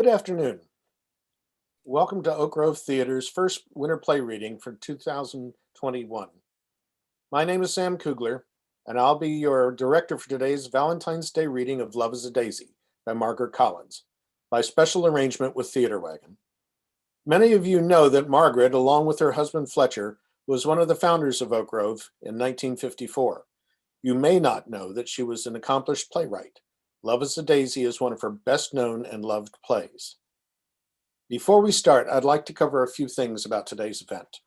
Good afternoon. Welcome to Oak Grove Theater's first winter play reading for 2021. My name is Sam Koogler, and I'll be your director for today's Valentine's Day reading of Love is a Daisy by Margaret Collins, by special arrangement with Theater Wagon. Many of you know that Margaret, along with her husband Fletcher, was one of the founders of Oak Grove in 1954. You may not know that she was an accomplished playwright. Love is a Daisy is one of her best known and loved plays. Before we start, I'd like to cover a few things about today's event.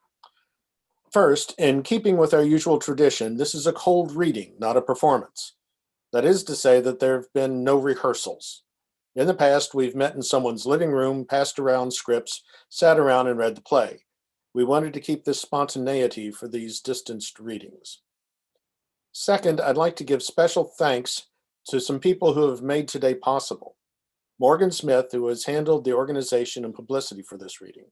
First, in keeping with our usual tradition, this is a cold reading, not a performance. That is to say that there have been no rehearsals. In the past, we've met in someone's living room, passed around scripts, sat around and read the play. We wanted to keep this spontaneity for these distanced readings. Second, I'd like to give special thanks to some people who have made today possible. Morgan Smith, who has handled the organization and publicity for this reading.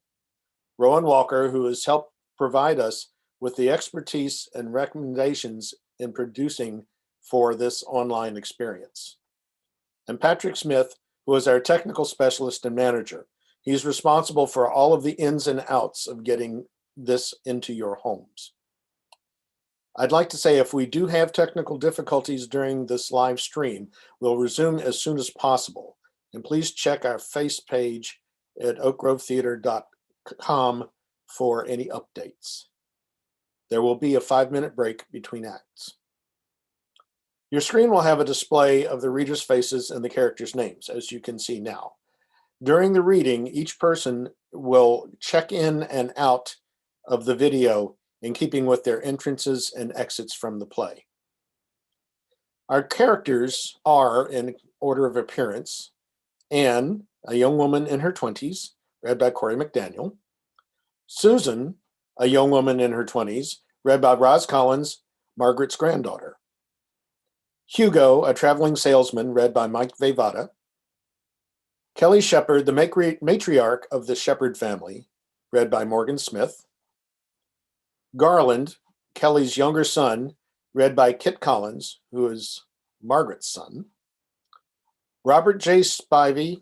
Rowan Walker, who has helped provide us with the expertise and recommendations in producing for this online experience. And Patrick Smith, who is our technical specialist and manager. He's responsible for all of the ins and outs of getting this into your homes. I'd like to say if we do have technical difficulties during this live stream, we'll resume as soon as possible. And please check our face page at oakgrovetheater.com for any updates. There will be a 5-minute break between acts. Your screen will have a display of the readers' faces and the characters' names, as you can see now. During the reading, each person will check in and out of the video in keeping with their entrances and exits from the play. Our characters are, in order of appearance, Anne, a young woman in her 20s, read by Corey McDaniel. Susan, a young woman in her 20s, read by Roz Collins, Margaret's granddaughter. Hugo, a traveling salesman, read by Mike Vevada. Kelly Shepard, the matriarch of the Shepard family, read by Morgan Smith. Garland, Kelly's younger son, read by Kit Collins, who is Margaret's son. Robert J. Spivey,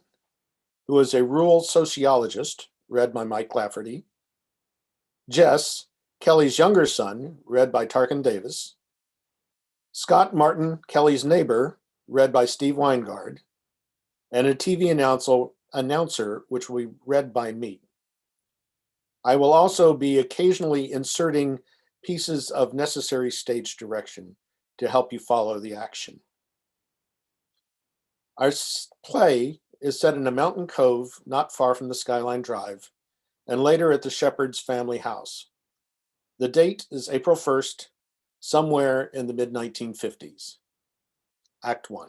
who is a rural sociologist, read by Mike Lafferty. Jess, Kelly's younger son, read by Tarkin Davis. Scott Martin, Kelly's neighbor, read by Steve Weingard. And a TV announcer, which we read by me. I will also be occasionally inserting pieces of necessary stage direction to help you follow the action. Our play is set in a mountain cove not far from the Skyline Drive, and later at the Shepherd's family house. The date is April 1st, somewhere in the mid-1950s. Act 1.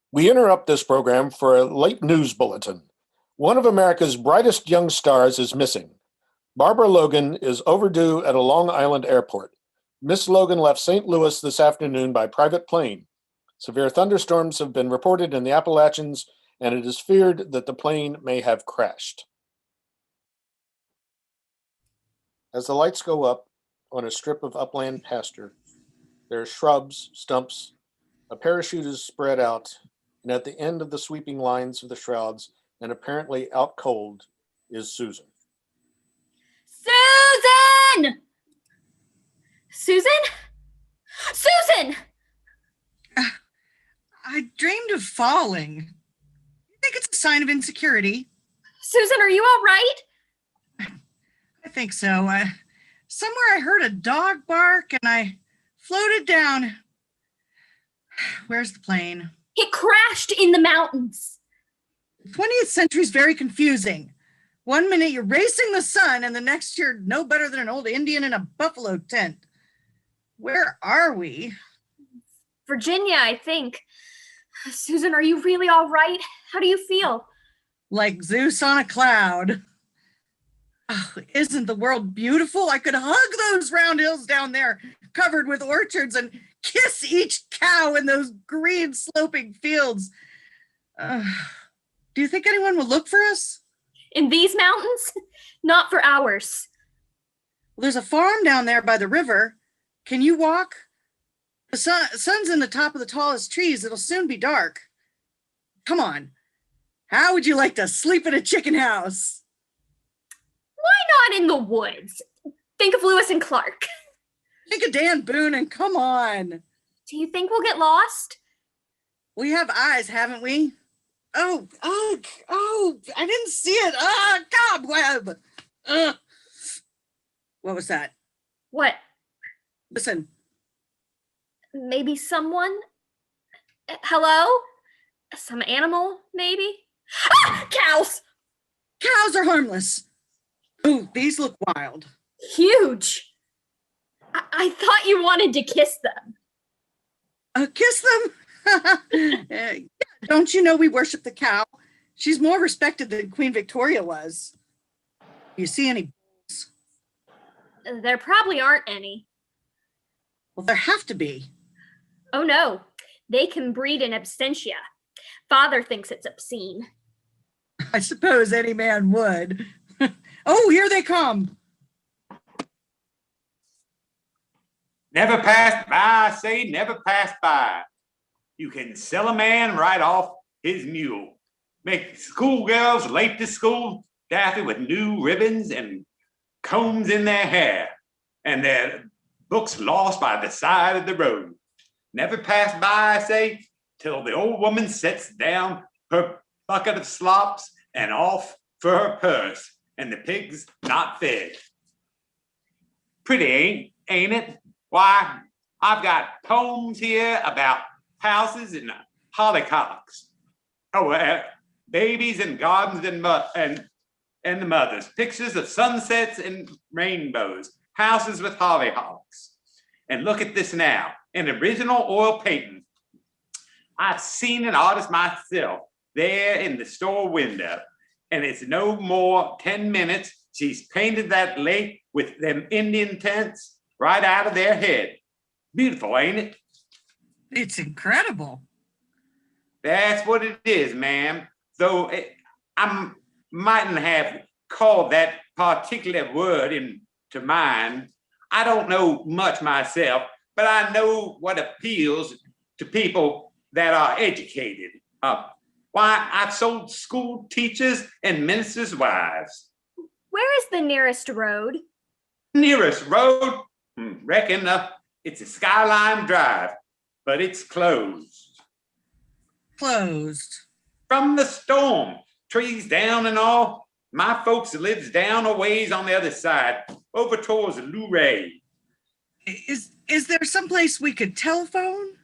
We interrupt this program for a late news bulletin. One of America's brightest young stars is missing. Barbara Logan is overdue at a Long Island airport. Miss Logan left St. Louis this afternoon by private plane. Severe thunderstorms have been reported in the Appalachians, and it is feared that the plane may have crashed. As the lights go up on a strip of upland pasture, there are shrubs, stumps, a parachute is spread out, and at the end of the sweeping lines of the shrouds, and apparently out cold, is Susan. Susan! Susan? Susan! I dreamed of falling. You think it's a sign of insecurity? Susan, are you all right? I think so. Somewhere I heard a dog bark and I floated down. Where's the plane? It crashed in the mountains. 20th century's very confusing. One minute you're racing the sun and the next you're no better than an old Indian in a buffalo tent. Where are we? Virginia, I think. Susan, are you really all right? How do you feel? Like Zeus on a cloud. Oh, isn't the world beautiful? I could hug those round hills down there covered with orchards and kiss each cow in those green sloping fields. Do you think anyone will look for us? In these mountains? Not for hours. Well, there's a farm down there by the river. Can you walk? The sun's in the top of the tallest trees. It'll soon be dark. Come on. How would you like to sleep in a chicken house? Why not in the woods? Think of Lewis and Clark. Think of Dan Boone and come on. Do you think we'll get lost? We have eyes, haven't we? Oh, I didn't see it. Cobweb. What was that? What? Listen. Maybe someone? Hello? Some animal, maybe? Ah! Cows! Cows are harmless. Oh, these look wild. Huge. I thought you wanted to kiss them. Kiss them? Yeah, don't you know we worship the cow? She's more respected than Queen Victoria was. You see any bulls? There probably aren't any. Well, there have to be. Oh no, they can breed in absentia. Father thinks it's obscene. I suppose any man would. Oh, here they come. Never passed by, I say, never passed by. You can sell a man right off his mule. Make schoolgirls late to school, daffy with new ribbons and combs in their hair, and their books lost by the side of the road. Never passed by, I say, till the old woman sets down her bucket of slops and off for her purse, and the pigs not fed. Pretty, ain't it? Why, I've got poems here about houses and hollyhocks. Oh, babies and gardens and the mothers. Pictures of sunsets and rainbows. Houses with hollyhocks. And look at this now, an original oil painting. I've seen an artist myself there in the store window, and it's no more 10 minutes. She's painted that lake with them Indian tents right out of their head. Beautiful, ain't it? It's incredible. That's what it is, ma'am. Though I mightn't have called that particular word into mind. I don't know much myself, but I know what appeals to people that are educated. Why, I've sold school teachers and ministers' wives. Where is the nearest road? Nearest road? Reckon it's a Skyline Drive, but it's closed. Closed. From the storm, trees down and all. My folks lives down a ways on the other side, over towards Luray. Is there someplace we could telephone?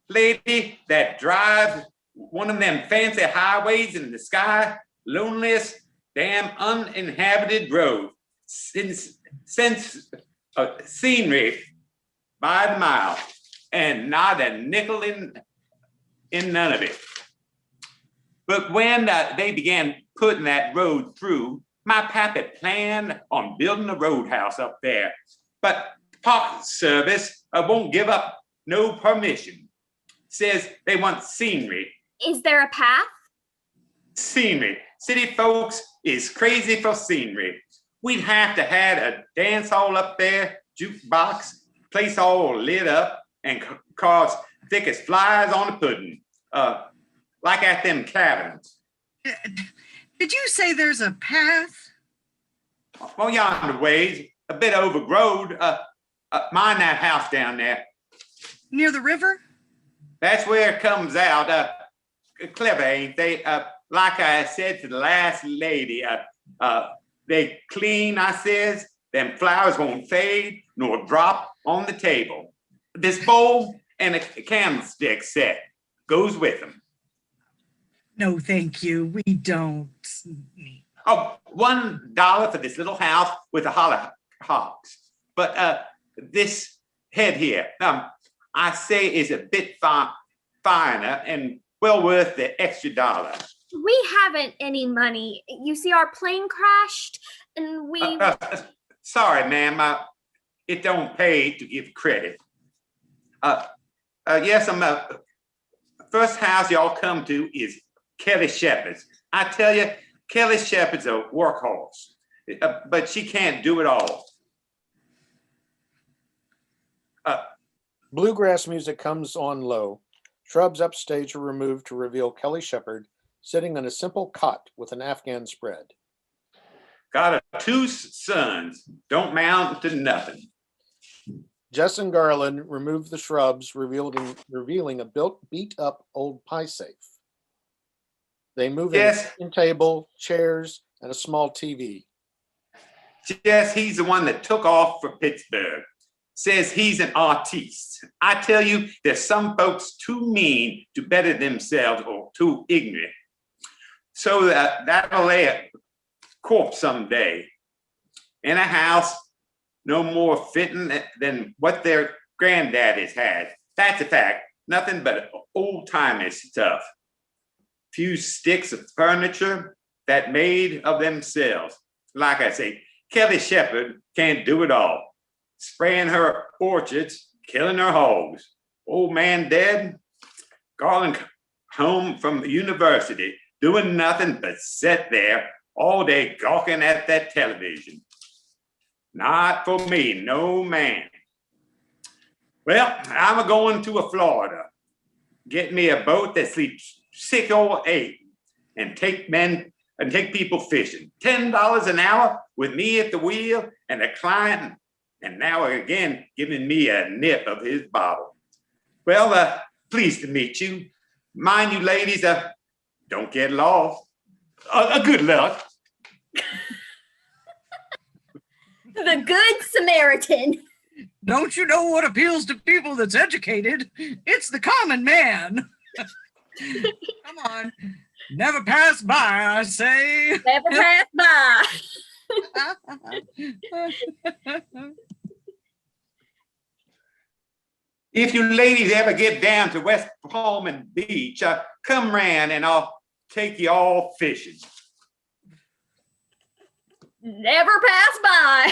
Lady that drives one of them fancy highways in the sky, loneliest damn uninhabited road since scenery by the mile, and not a nickel in none of it. But when they began putting that road through, my pap had planned on building a roadhouse up there, but Park Service won't give up no permission. Says they want scenery. Is there a path? Scenery. City folks is crazy for scenery. We'd have to have a dance hall up there, jukebox, place all lit up, and cars thick as flies on a pudding, like at them cabins. Did you say there's a path? Well, yonder ways, a bit overgrown. Mind that house down there. Near the river? That's where it comes out. Clever, ain't they? Like I said to the last lady, they clean, I says, them flowers won't fade nor drop on the table. This bowl and a candlestick set goes with them. No, thank you. We don't. Oh, $1 for this little house with the hollyhocks. But this head here, I say is a bit finer and well worth the extra dollar. We haven't any money. You see, our plane crashed, and we... Sorry, ma'am. It don't pay to give credit. Yes, first house y'all come to is Kelly Shepherd's. I tell you, Kelly Shepard's a workhorse, but she can't do it all. Bluegrass music comes on low. Shrubs upstage are removed to reveal Kelly Shepard sitting on a simple cot with an Afghan spread. Got two sons, don't mount to nothing. Jess and Garland remove the shrubs, revealing a beat-up old pie safe. They move in Yes. a table, chairs, and a small TV. Yes, he's the one that took off for Pittsburgh. Says he's an artiste. I tell you, there's some folks too mean to better themselves or too ignorant. So that'll lay a corpse someday in a house no more fitting than what their granddaddies had. That's a fact. Nothing but old-timey stuff. Few sticks of furniture that made of themselves. Like I say, Kelly Shepard can't do it all. Spraying her orchards, killing her hogs. Old man dead, Garland home from the university, doing nothing but sit there all day gawking at that television. Not for me, no man. Well, I'm a-going to a Florida. Get me a boat that sleeps 6 or 8 and take people fishing. $10 an hour with me at the wheel and a client, and now again giving me a nip of his bottle. Well, pleased to meet you. Mind you, ladies, don't get lost. Good luck. The Good Samaritan. Don't you know what appeals to people that's educated? It's the common man. Come on. Never pass by, I say. Never pass by. If you ladies ever get down to West Palm Beach, come round and I'll take you all fishing. Never pass by.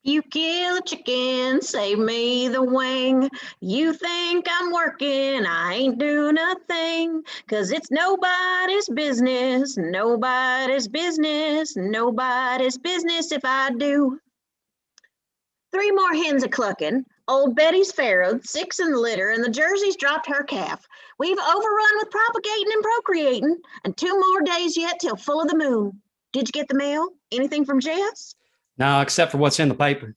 You kill a chicken, save me the wing. You think I'm working, I ain't doing a thing. 'Cause it's nobody's business, nobody's business, nobody's business if I do. 3 more hens a clucking. Old Betty's farrowed, 6 in the litter, and the Jersey's dropped her calf. We've overrun with propagating and procreating, and 2 more days yet till full of the moon. Did you get the mail? Anything from Jess? No, except for what's in the paper.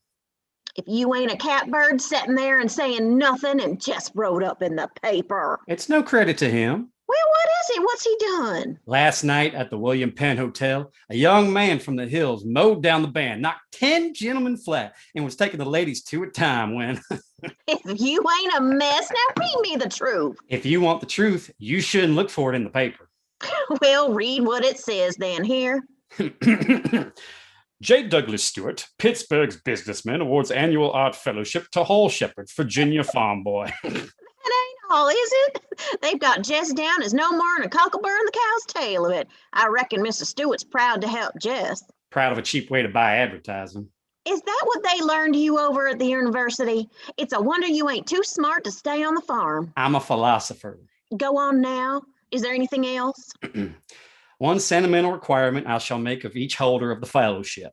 If you ain't a catbird sitting there and saying nothing and just wrote up in the paper. It's no credit to him. Well, what is it? What's he done? Last night at the William Penn Hotel, a young man from the hills mowed down the band, knocked 10 gentlemen flat, and was taking the ladies 2 at a time when... If you ain't a mess, now read me the truth. If you want the truth, you shouldn't look for it in the paper. Well, read what it says then here. J. Douglas Stewart, Pittsburgh's businessman, awards annual art fellowship to Hall Shepherd, Virginia farm boy. That ain't all, is it? They've got Jess down as no more than a cocklebur in the cow's tail of it. I reckon Mr. Stewart's proud to help Jess. Proud of a cheap way to buy advertising. Is that what they learned you over at the university? It's a wonder you ain't too smart to stay on the farm. I'm a philosopher. Go on now. Is there anything else? One sentimental requirement I shall make of each holder of the fellowship.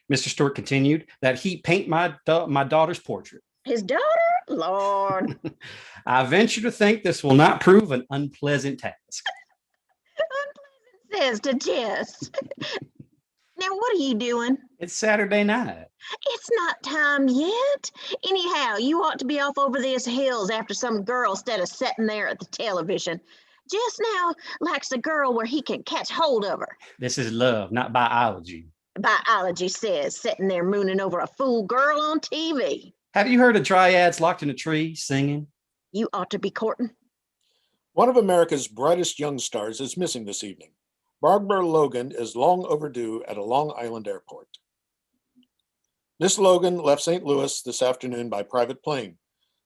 Mr. Stewart continued, that he paint my daughter's portrait. His daughter? Lord. I venture to think this will not prove an unpleasant task. Unpleasant says to Jess. Now, what are you doing? It's Saturday night. It's not time yet. Anyhow, you ought to be off over these hills after some girl instead of sitting there at the television. Jess now likes a girl where he can catch hold of her. This is love, not biology. Biology says sitting there mooning over a fool girl on TV. Have you heard of dryads locked in a tree singing? You ought to be courting. One of America's brightest young stars is missing this evening. Barbara Logan is long overdue at a Long Island airport. Miss Logan left St. Louis this afternoon by private plane.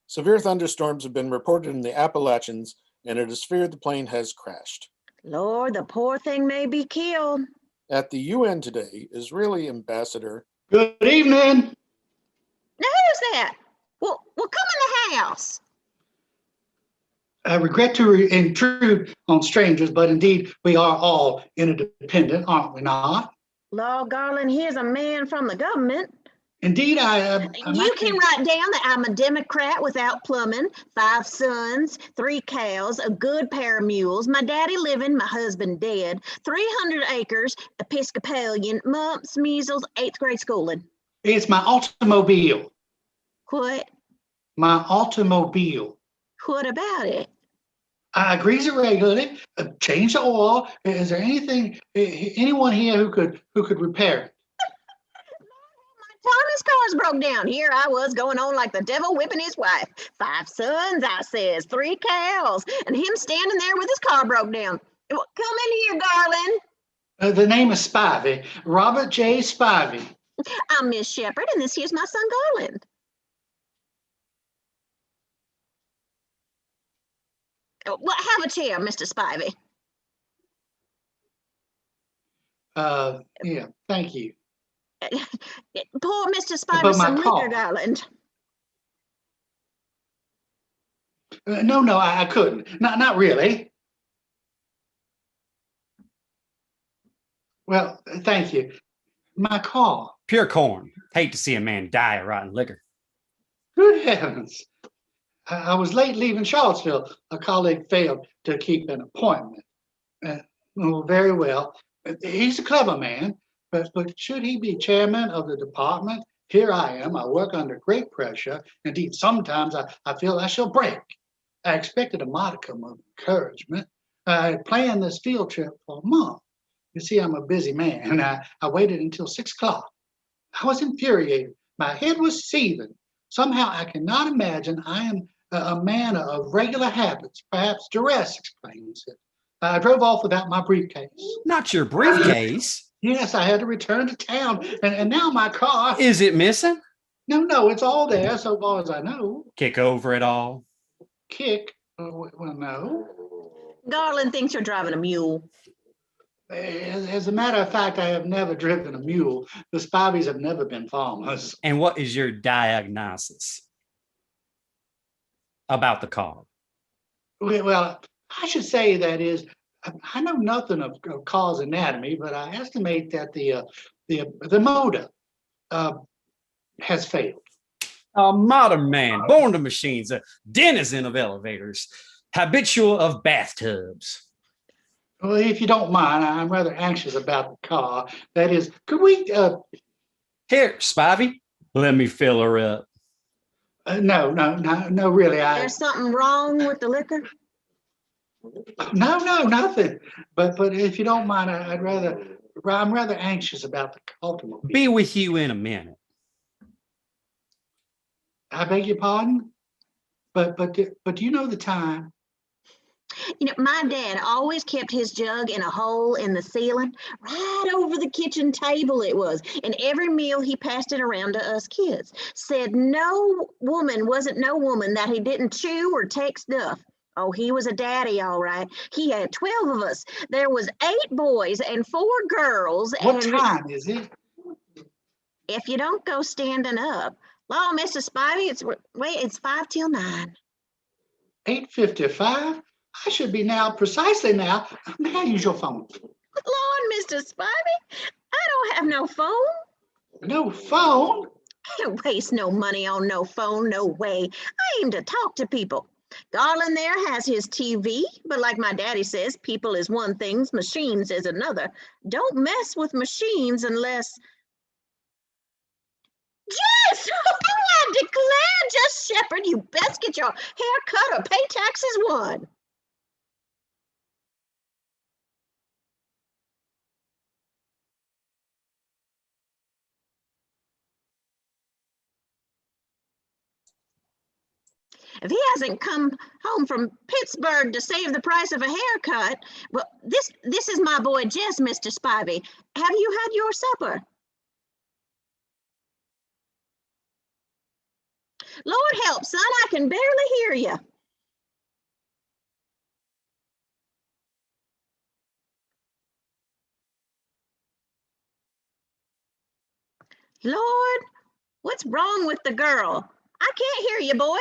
Severe thunderstorms have been reported in the Appalachians, and it is feared the plane has crashed. Lord, the poor thing may be killed. At the UN today, Israeli ambassador. Good evening. Now, who's that? Well, come in the house. I regret to intrude on strangers, but indeed we are all interdependent, aren't we not? Law, Garland, here's a man from the government. Indeed, You can write down that I'm a Democrat without plumbing, 5 sons, 3 cows, a good pair of mules, my daddy living, my husband dead, 300 acres, Episcopalian, mumps, measles, 8th grade schooling. It's my automobile. What? My automobile. What about it? I grease it regularly, change the oil. Is there anyone here who could repair it? Thomas' car's broke down. Here I was going on like the devil whipping his wife. 5 sons, I says, 3 cows, and him standing there with his car broke down. Come in here, darling. The name is Spivey, Robert J. Spivey. I'm Miss Shepherd, and this here's my son Garland. Well, have a chair, Mr. Spivey. Yeah, thank you. Pour Mr. Spivey But my some car. liquor, Garland. No, I couldn't. Not really. Well, thank you. My car. Pure corn. Hate to see a man die of rotten liquor. Good heavens. I was late leaving Charlottesville. A colleague failed to keep an appointment. Very well. He's a clever man, but should he be chairman of the department? Here I am. I work under great pressure. Indeed, sometimes I feel I shall break. I expected a modicum of encouragement. I had planned this field trip for a month. You see, I'm a busy man. I waited until 6 o'clock. I was infuriated. My head was seething. Somehow I cannot imagine I am a man of regular habits. Perhaps duress explains it. I drove off without my briefcase. Not your briefcase. Yes, I had to return to town, and now my car. Is it missing? No, it's all there so far as I know. Kick over it all. Kick? Well, no. Garland thinks you're driving a mule. As a matter of fact, I have never driven a mule. The Spiveys have never been farmers. And what is your diagnosis about the car? Well, I should say that is, I know nothing of car's anatomy, but I estimate that the motor has failed. A modern man, born to machines, a denizen of elevators, habitual of bathtubs. Well, if you don't mind, I'm rather anxious about the car. That is, could we? Here, Spivey, let me fill her up. No, really. There's something wrong with the liquor? No, nothing. But if you don't mind, I'm rather anxious about the automobile. Be with you in a minute. I beg your pardon? But do you know the time? You know, my dad always kept his jug in a hole in the ceiling, right over the kitchen table it was. And every meal he passed it around to us kids. Said wasn't no woman that he didn't chew or take stuff. Oh, he was a daddy, all right. He had 12 of us. There was 8 boys and 4 girls. What time is it? If you don't go standing up. Law, Mr. Spivey, it's 5 till 9. 8:55? I should be precisely now. May I use your phone? Lord, Mr. Spivey, I don't have no phone. No phone? I don't waste no money on no phone, no way. I aim to talk to people. Garland there has his TV, but like my daddy says, people is one thing, machines is another. Don't mess with machines unless... Jess! I declare, Jess Shepherd, you best get your hair cut or pay taxes one. If he hasn't come home from Pittsburgh to save the price of a haircut, well, this is my boy Jess, Mr. Spivey. Have you had your supper? Lord help, son, I can barely hear you. Lord, what's wrong with the girl? I can't hear you, boy.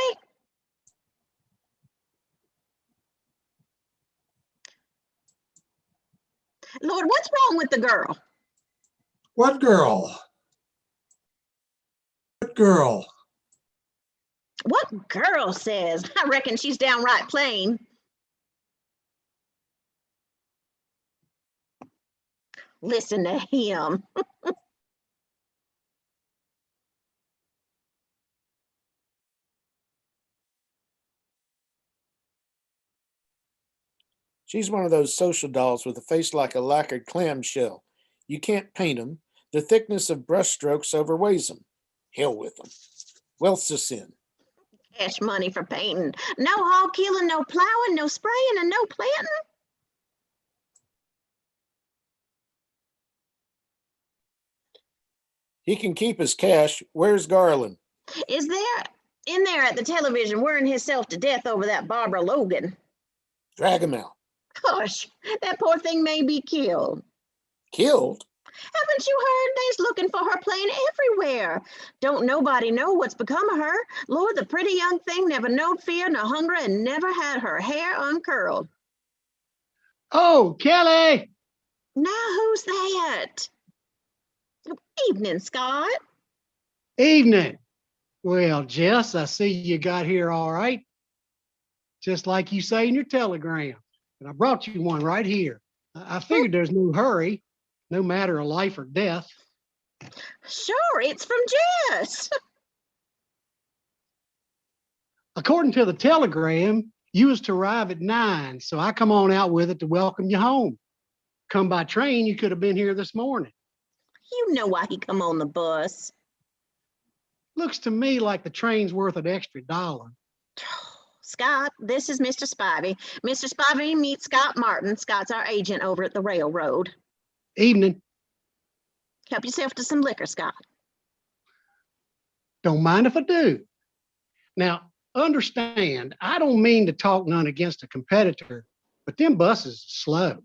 Lord, what's wrong with the girl? What girl? What girl? What girl says? I reckon she's downright plain. Listen to him. She's one of those social dolls with a face like a lacquered clamshell. You can't paint 'em. The thickness of brushstrokes overweighs 'em. Hell with 'em. Wealth's a sin. Cash money for painting. No hog killing, no plowing, no spraying, and no planting. He can keep his cash. Where's Garland? Is there in there at the television worrying himself to death over that Barbara Logan? Drag him out. Hush, that poor thing may be killed. Killed? Haven't you heard they's looking for her playing everywhere? Don't nobody know what's become of her. Lord, the pretty young thing never knowed fear nor hunger and never had her hair uncurled. Oh, Kelly! Now who's that? Evening, Scott. Evening. Well, Jess, I see you got here all right. Just like you say in your telegram. And I brought you one right here. I figured there's no hurry, no matter of life or death. Sure, it's from Jess. According to the telegram, you was to arrive at 9, so I come on out with it to welcome you home. Come by train, you could have been here this morning. You know why he come on the bus. Looks to me like the train's worth an extra $1. Scott, this is Mr. Spivey. Mr. Spivey, meet Scott Martin. Scott's our agent over at the railroad. Evening. Help yourself to some liquor, Scott. Don't mind if I do. Now, understand, I don't mean to talk none against a competitor, but them buses are slow.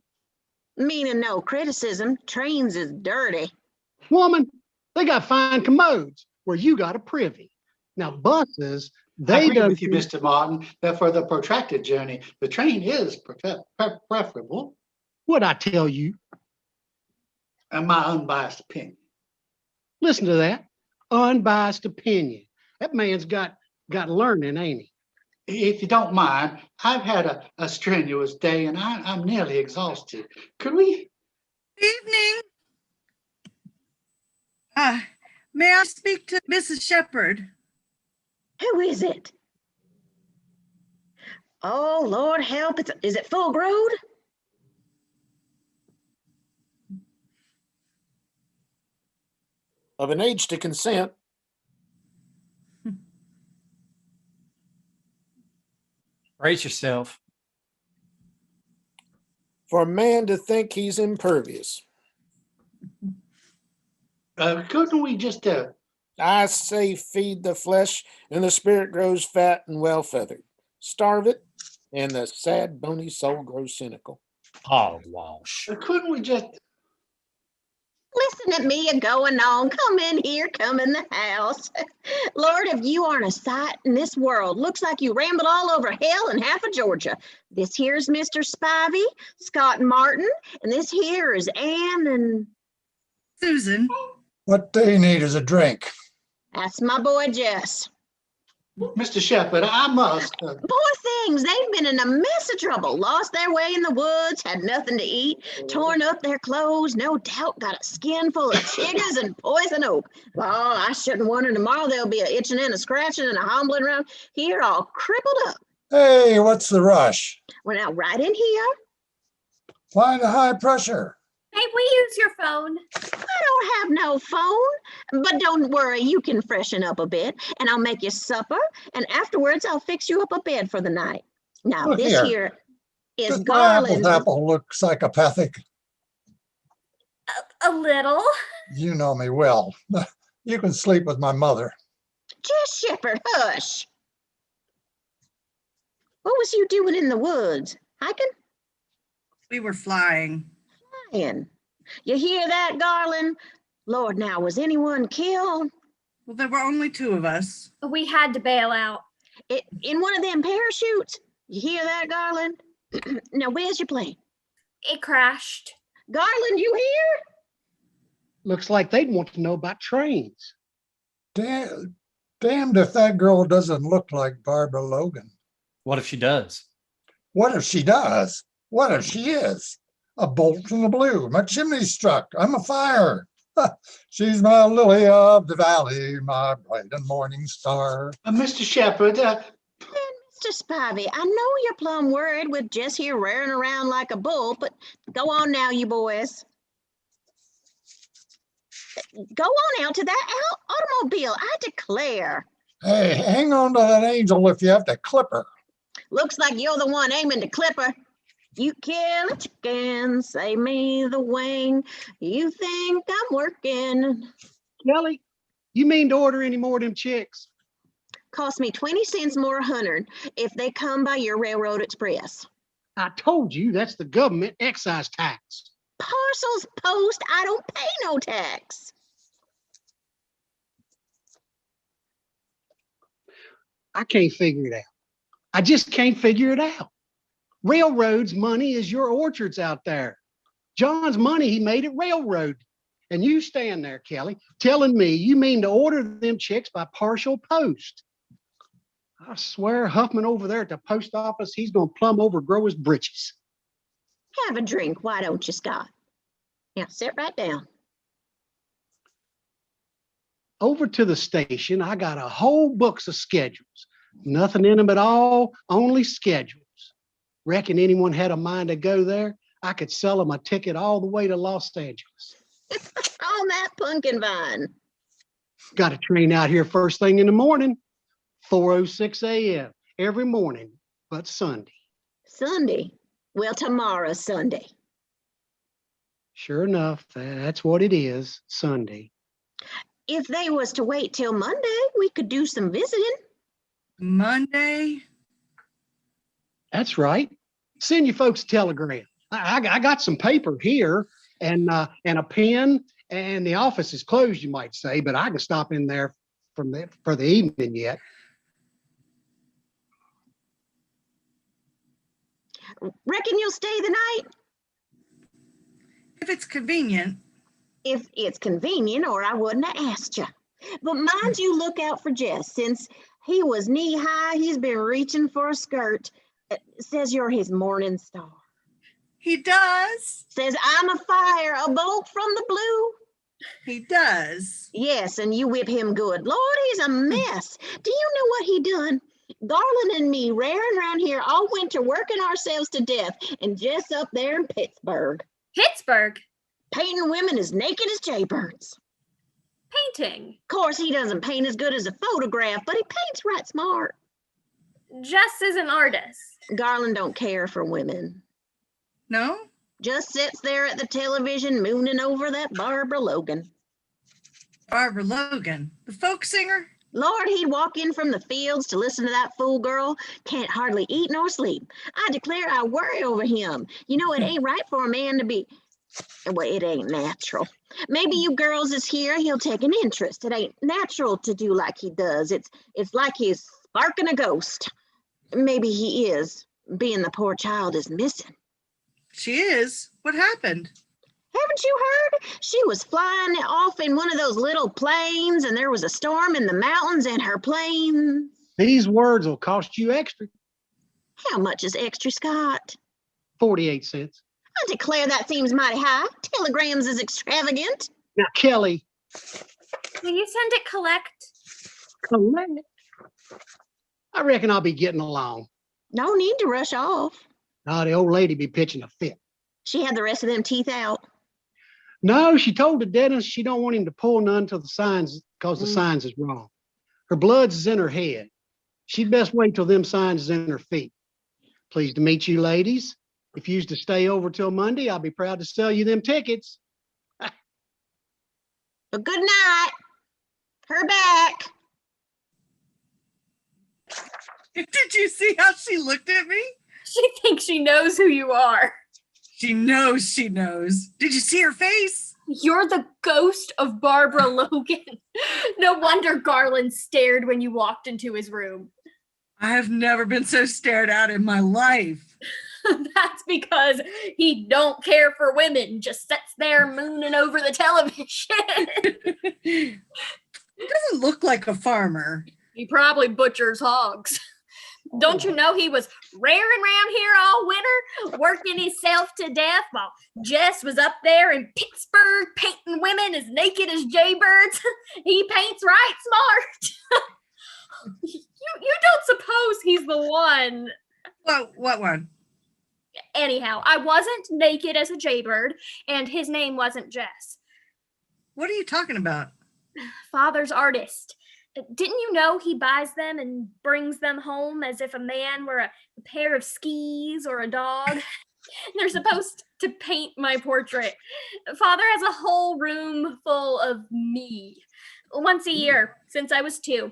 Meaning no criticism. Trains is dirty. Woman, they got fine commodes where you got a privy. Now, buses, I they agree don't. with you, Mr. Martin, that for the protracted journey, the train is preferable, What'd I tell you? in my unbiased opinion. Listen to that. Unbiased opinion. That man's got learning, ain't he? If you don't mind, I've had a strenuous day and I'm nearly exhausted. Could we? Evening. May I speak to Mrs. Shepherd? Who is it? Oh, Lord help. Is it Full Road? Of an age to consent. Brace yourself. For a man to think he's impervious. Couldn't we just I say feed the flesh and the spirit grows fat and well feathered. Starve it and the sad bony soul grows cynical. Hogwash. couldn't we just Listen at me a going on. Come in here, come in the house. Lord, if you aren't a sight in this world, looks like you rambled all over hell and half of Georgia. This here's Mr. Spivey, Scott Martin, and this here is Ann and Susan. What they need is a drink. that's my boy Jess. Mr. Shepherd, I must. Poor things, they've been in a mess of trouble, lost their way in the woods, had nothing to eat, torn up their clothes, no doubt got a skin full of chiggers and poison oak. Oh, I shouldn't wonder tomorrow there'll be a itching and a scratching and a hobbling around here all crippled up. Hey, what's the rush? Well, now right in here, Find the high pressure. May we use your phone? I don't have no phone, but don't worry, you can freshen up a bit and I'll make you supper and afterwards I'll fix you up a bed for the night. Now Look this here. here is Does my Garland. apple look psychopathic? A little. You know me well. You can sleep with my mother. Just Shepherd, hush. What was you doing in the woods? Hiking? We were flying. Flying. You hear that, Garland? Lord, now, was anyone killed? Well, there were only 2 of us. We had to bail out. In one of them parachutes? You hear that, Garland? Now, where's your plane? It crashed. Garland, you here? Looks like they'd want to know about trains. Damned if that girl doesn't look like Barbara Logan. What if she does? What if she does? What if she is? A bolt from the blue, my chimney struck, I'm a fire. She's my lily of the valley, my bright and morning star. Mr. Shepherd, Mr. Spivey, I know you're plumb worried with Jess here rearing around like a bull, but go on now, you boys. Go on out to that automobile, I declare. Hey, hang on to that angel if you have to clip her. Looks like you're the one aiming to clip her. You kill a chicken, save me the wing. You think I'm working. Kelly, you mean to order any more of them chicks? Cost me 20 cents more a 100 if they come by your railroad express. I told you that's the government excise tax. Parcels post, I don't pay no tax. I can't figure it out. I just can't figure it out. Railroad's money is your orchards out there. John's money he made at railroad. And you stand there, Kelly, telling me you mean to order them chicks by partial post. I swear Huffman over there at the post office, he's going to plumb overgrow his britches. Have a drink, why don't you, Scott? Now sit right down. Over to the station, I got a whole books of schedules. Nothing in them at all, only schedules. Reckon anyone had a mind to go there, I could sell them a ticket all the way to Los Angeles. On that pumpkin vine. Got a train out here first thing in the morning, 4:06 a.m. every morning, but Sunday. Sunday? Well, tomorrow's Sunday. Sure enough, that's what it is, Sunday. If they was to wait till Monday, we could do some visiting. Monday? That's right. Send you folks a telegram. I got some paper here and a pen, and the office is closed, you might say, but I can stop in there for the evening yet. Reckon you'll stay the night? If it's convenient. If it's convenient, or I wouldn't have asked you. But mind you look out for Jess. Since he was knee-high, he's been reaching for a skirt. Says you're his morning star. He does. Says I'm a fire, a bolt from the blue. He does. Yes, and you whip him good. Lord, he's a mess. Do you know what he done? Garland and me raring around here all winter working ourselves to death, and Jess up there in Pittsburgh. Pittsburgh? Painting women as naked as jaybirds. Painting? Of course, he doesn't paint as good as a photograph, but he paints right smart. Jess is an artist. Garland don't care for women. No? Just sits there at the television mooning over that Barbara Logan. Barbara Logan, the folk singer? Lord, he'd walk in from the fields to listen to that fool girl. Can't hardly eat nor sleep. I declare I worry over him. You know, it ain't right for a man to be... Well, it ain't natural. Maybe you girls is here, he'll take an interest. It ain't natural to do like he does. It's like he's sparking a ghost. Maybe he is, being the poor child is missing. She is? What happened? Haven't you heard? She was flying off in one of those little planes, and there was a storm in the mountains, and her plane... These words will cost you extra. How much is extra, Scott? 48 cents. I declare that seems mighty high. Telegrams is extravagant. Now, Kelly. Will you send it collect? Collect? I reckon I'll be getting along. No need to rush off. Now, the old lady be pitching a fit. She had the rest of them teeth out. No, she told the dentist she don't want him to pull none till the signs, because the signs is wrong. Her blood's is in her head. She'd best wait till them signs is in her feet. Pleased to meet you, ladies. If you's to stay over till Monday, I'll be proud to sell you them tickets. But good night. Her back. Did you see how she looked at me? She thinks she knows who you are. She knows she knows. Did you see her face? You're the ghost of Barbara Logan. No wonder Garland stared when you walked into his room. I have never been so stared at in my life. That's because he don't care for women, just sits there mooning over the television. He doesn't look like a farmer. He probably butchers hogs. Don't you know he was raring around here all winter, working himself to death while Jess was up there in Pittsburgh painting women as naked as jaybirds? He paints right smart. You don't suppose he's the one. What one? Anyhow, I wasn't naked as a jaybird, and his name wasn't Jess. What are you talking about? Father's artist. Didn't you know he buys them and brings them home as if a man were a pair of skis or a dog? They're supposed to paint my portrait. Father has a whole room full of me, once a year since I was 2.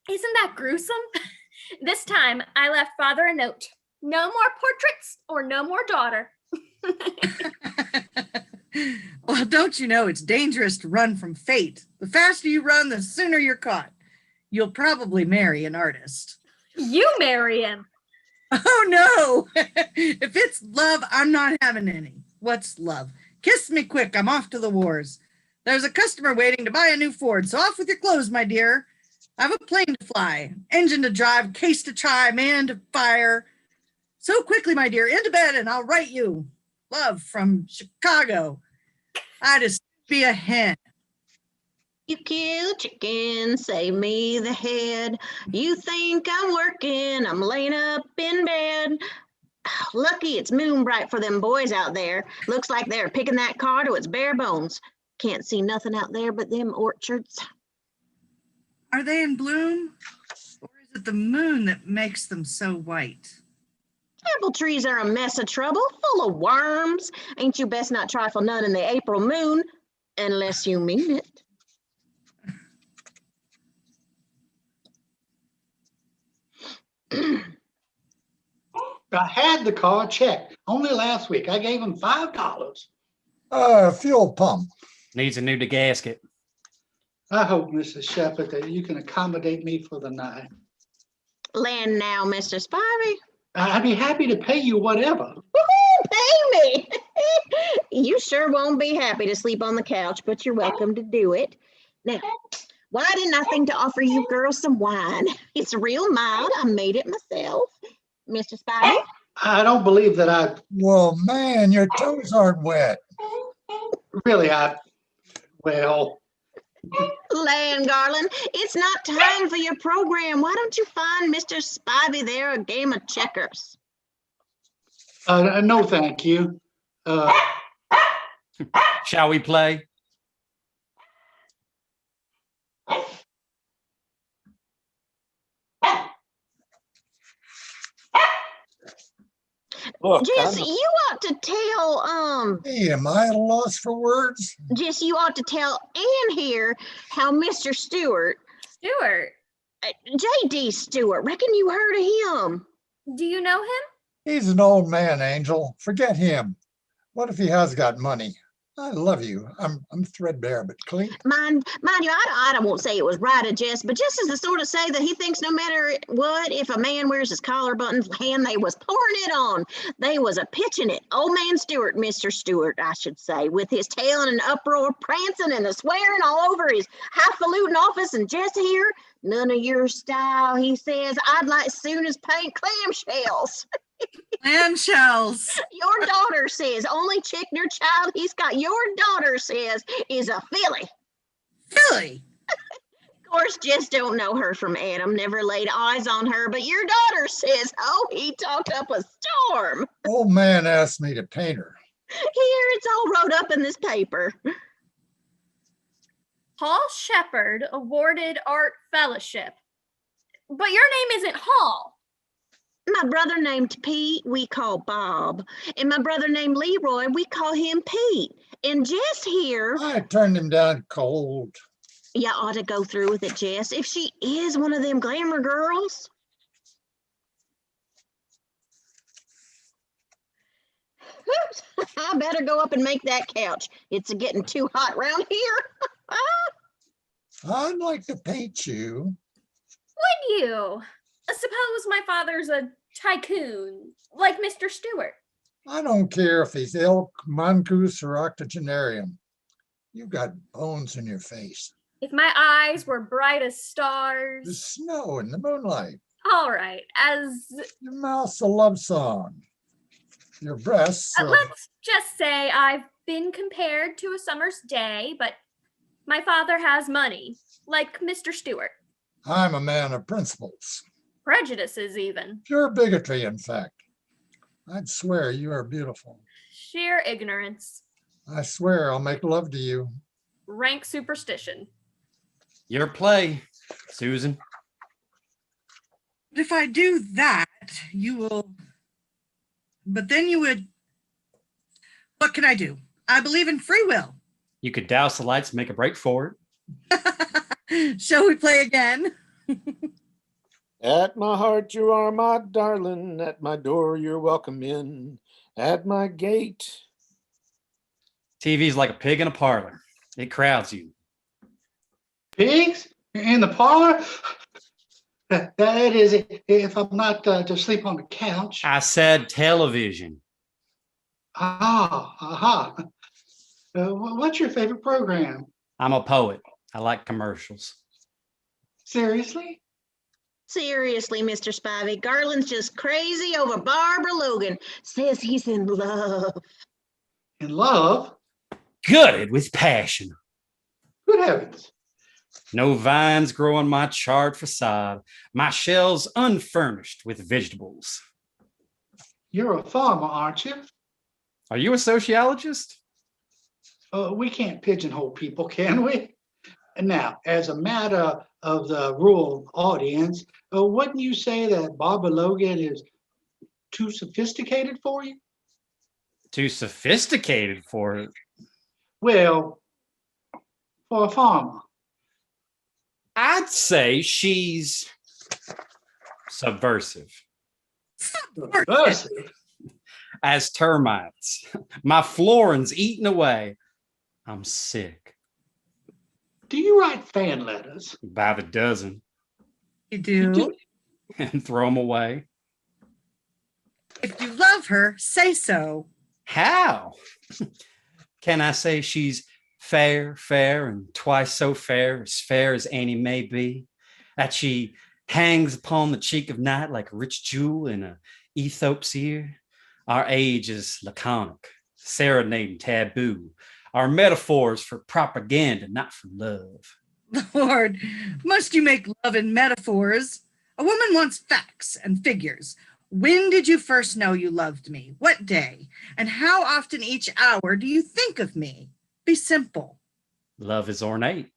Isn't that gruesome? This time I left Father a note. No more portraits or no more daughter. Well, don't you know it's dangerous to run from fate? The faster you run, the sooner you're caught. You'll probably marry an artist. You marry him. Oh, no. If it's love, I'm not having any. What's love? Kiss me quick. I'm off to the wars. There's a customer waiting to buy a new Ford, so off with your clothes, my dear. I have a plane to fly, engine to drive, case to try, man to fire. So quickly, my dear, into bed and I'll write you. Love from Chicago. I just be a hen. You kill a chicken, save me the head. You think I'm working, I'm laying up in bed. Lucky it's moon bright for them boys out there. Looks like they're picking that car to its bare bones. Can't see nothing out there but them orchards. Are they in bloom? Or is it the moon that makes them so white? Apple trees are a mess of trouble, full of worms. Ain't you best not trifle none in the April moon, unless you mean it. I had the car checked only last week. I gave him $5. Fuel pump. Needs a new gasket. I hope, Mrs. Shepherd, that you can accommodate me for the night. Land now, Mr. Spivey. I'd be happy to pay you whatever. Woo-hoo, pay me. You sure won't be happy to sleep on the couch, but you're welcome to do it. Now, why didn't I think to offer you girls some wine? It's real mild. I made it myself. Mr. Spivey? I don't believe that I Well, man, your toes aren't wet. really, well, Land, Garland, it's not time for your program. Why don't you find Mr. Spivey there a game of checkers? no, thank you. Shall we play? Look, Jess, I'm- you ought to tell, Hey, am I at a loss for words? Jess, you ought to tell Ann here how Mr. Stewart, Stuart, J.D. Stewart, reckon you heard of him. do you know him? He's an old man, Angel. Forget him. What if he has got money? I love you. I'm threadbare but clean. Mind you, I won't say it was right of Jess, but Jess is the sort of say that he thinks no matter what, if a man wears his collar buttons, hand they was pouring it on. They was a pitching it. Old man Stewart, Mr. Stewart, I should say, with his tail in an uproar, prancing and the swearing all over his highfalutin office, and Jess here, none of your style, he says. I'd like soon as paint clamshells. Clamshells. Your daughter says only chick your child he's got, your daughter says, is a filly. Philly. Of course, just don't know her from Adam, never laid eyes on her, but your daughter says, oh, he talked up a storm. Old man asked me to paint her. Here, it's all wrote up in this paper. Hall Shepherd awarded Art Fellowship. But your name isn't Hall. My brother named Pete, we call Bob. And my brother named Leroy, we call him Pete. And Jess here, I turned him down cold. you ought to go through with it, Jess, if she is one of them glamour girls. I better go up and make that couch. It's getting too hot round here. I'd like to paint you. Would you? Suppose my father's a tycoon, like Mr. Stewart. I don't care if he's elk, mongoose, or octogenarian. You've got bones in your face. If my eyes were bright as The stars. snow and the moonlight. All right, as Your mouth's a love song. Your breasts. let's just say I've been compared to a summer's day, but my father has money, like Mr. Stewart. I'm a man of principles. Prejudices, even. Pure bigotry, in fact. I'd swear you are beautiful. Sheer ignorance. I swear I'll make love to you. Rank superstition. Your play, Susan. But if I do that, you will. But then you would. What can I do? I believe in free will. You could douse the lights and make a break for it. Shall we play again? At my heart, you are my darling. At my door, you're welcome in. At my gate. TV's like a pig in a parlor. It crowds you. Pigs in the parlor? That is, if I'm not to sleep on the couch. I said television. Aha. What's your favorite program? I'm a poet. I like commercials. Seriously? Seriously, Mr. Spivey, Garland's just crazy over Barbara Logan. Says he's in love. In love? Gutted with passion. Good heavens. No vines grow on my charred facade. My shelves unfurnished with vegetables. You're a farmer, aren't you? Are you a sociologist? We can't pigeonhole people, can we? Now, as a matter of the rural audience, wouldn't you say that Barbara Logan is too sophisticated for you? Too sophisticated for it. Well, for a farmer. I'd say she's subversive. Subversive? As termites. My flooring's eaten away. I'm sick. Do you write fan letters? By the dozen. You do. And throw them away. If you love her, say so. How? Can I say she's fair, and twice so fair as Annie may be? That she hangs upon the cheek of night like a rich jewel in a Ethiop's ear? Our age is laconic, serenading taboo. Our metaphors for propaganda, not for love. Lord, must you make love in metaphors? A woman wants facts and figures. When did you first know you loved me? What day? And how often each hour do you think of me? Be simple. Love is ornate.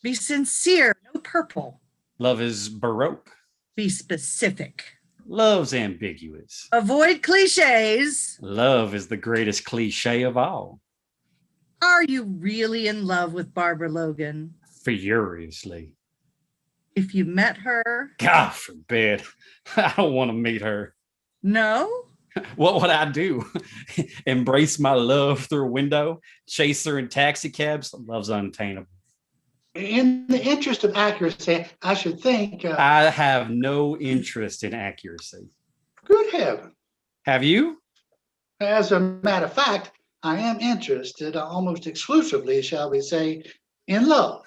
Be sincere, no purple. Love is Baroque. Be specific. Love's ambiguous. Avoid cliches. Love is the greatest cliche of all. Are you really in love with Barbara Logan? Furiously. If you met her? God forbid. I don't want to meet her. No? What would I do? Embrace my love through a window? Chase her in taxi cabs? Love's unattainable. In the interest of accuracy, I should think. I have no interest in accuracy. Good heaven. Have you? As a matter of fact, I am interested almost exclusively, shall we say, in love.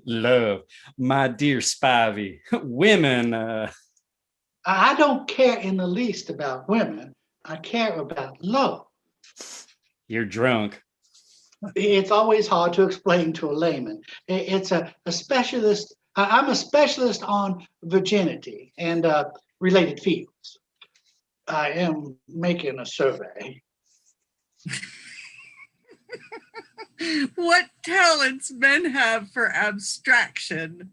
Love, my dear Spivey. Women. I don't care in the least about women. I care about love. You're drunk. It's always hard to explain to a layman. It's a specialist. I'm a specialist on virginity and related fields. I am making a survey. What talents men have for abstraction.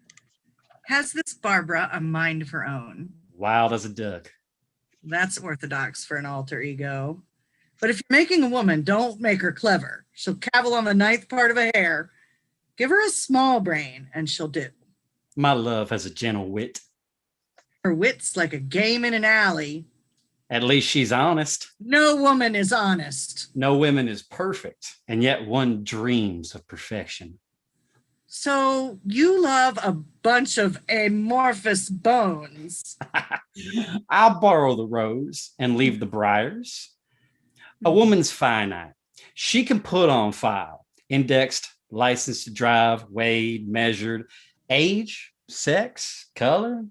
Has this Barbara a mind of her own? Wild as a duck. That's orthodox for an alter ego. But if you're making a woman, don't make her clever. She'll cavil on the ninth part of a hair. Give her a small brain and she'll do. My love has a gentle wit. Her wit's like a game in an alley. At least she's honest. No woman is honest. No woman is perfect, and yet one dreams of perfection. So you love a bunch of amorphous bones. I'll borrow the rose and leave the briars. A woman's finite. She can put on file, indexed, licensed to drive, weighed, measured, age, sex, color.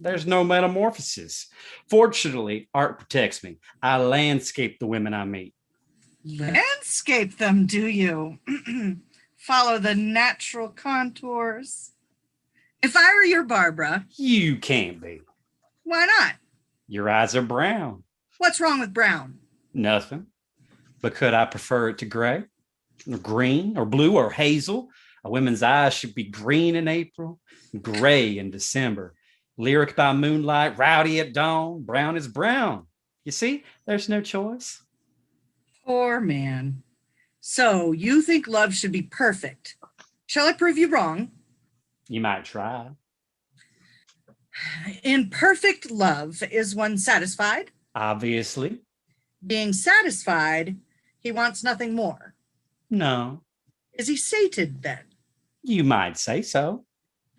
There's no metamorphosis. Fortunately, art protects me. I landscape the women I meet. Landscape them, do you? Follow the natural contours. If I were your Barbara, You can't be. why not? Your eyes are brown. What's wrong with brown? Nothing. But could I prefer it to gray, or green, or blue, or hazel? A woman's eyes should be green in April, gray in December. Lyric by moonlight, rowdy at dawn, brown is brown. You see, there's no choice. Poor man. So you think love should be perfect. Shall I prove you wrong? You might try. In perfect love, is one satisfied? Obviously, Being satisfied, he wants nothing more. no. Is he sated then? You might say so.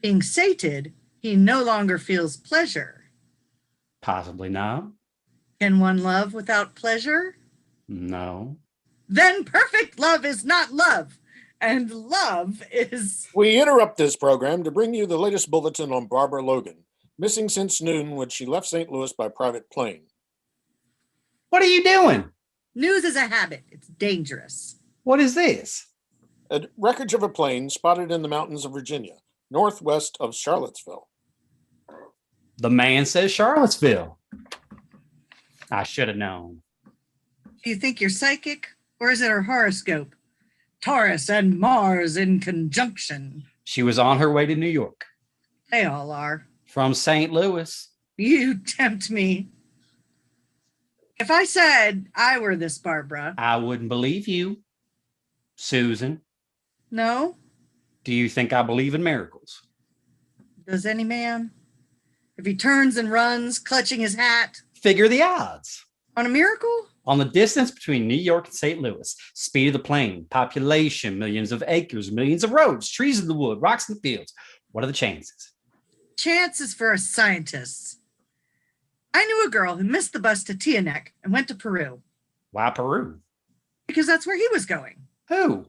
Being sated, he no longer feels pleasure. Possibly not. Can one love without pleasure? No. Then perfect love is not love, and love is... We interrupt this program to bring you the latest bulletin on Barbara Logan, missing since noon when she left St. Louis by private plane. What are you doing? News is a habit. It's dangerous. What is this? A wreckage of a plane spotted in the mountains of Virginia, northwest of Charlottesville. The man says Charlottesville. I should have known. Do you think you're psychic, or is it her horoscope? Taurus and Mars in conjunction. She was on her way to New York They all are. from St. Louis. You tempt me. If I said I were this Barbara, I wouldn't believe you. Susan, no? do you think I believe in miracles? Does any man? If he turns and runs, clutching his hat, Figure the odds. on a miracle? On the distance between New York and St. Louis, speed of the plane, population, millions of acres, millions of roads, trees in the wood, rocks in the fields. What are the chances? Chances for a scientist. I knew a girl who missed the bus to Teaneck and went to Peru Why Peru? because that's where he was going. Who?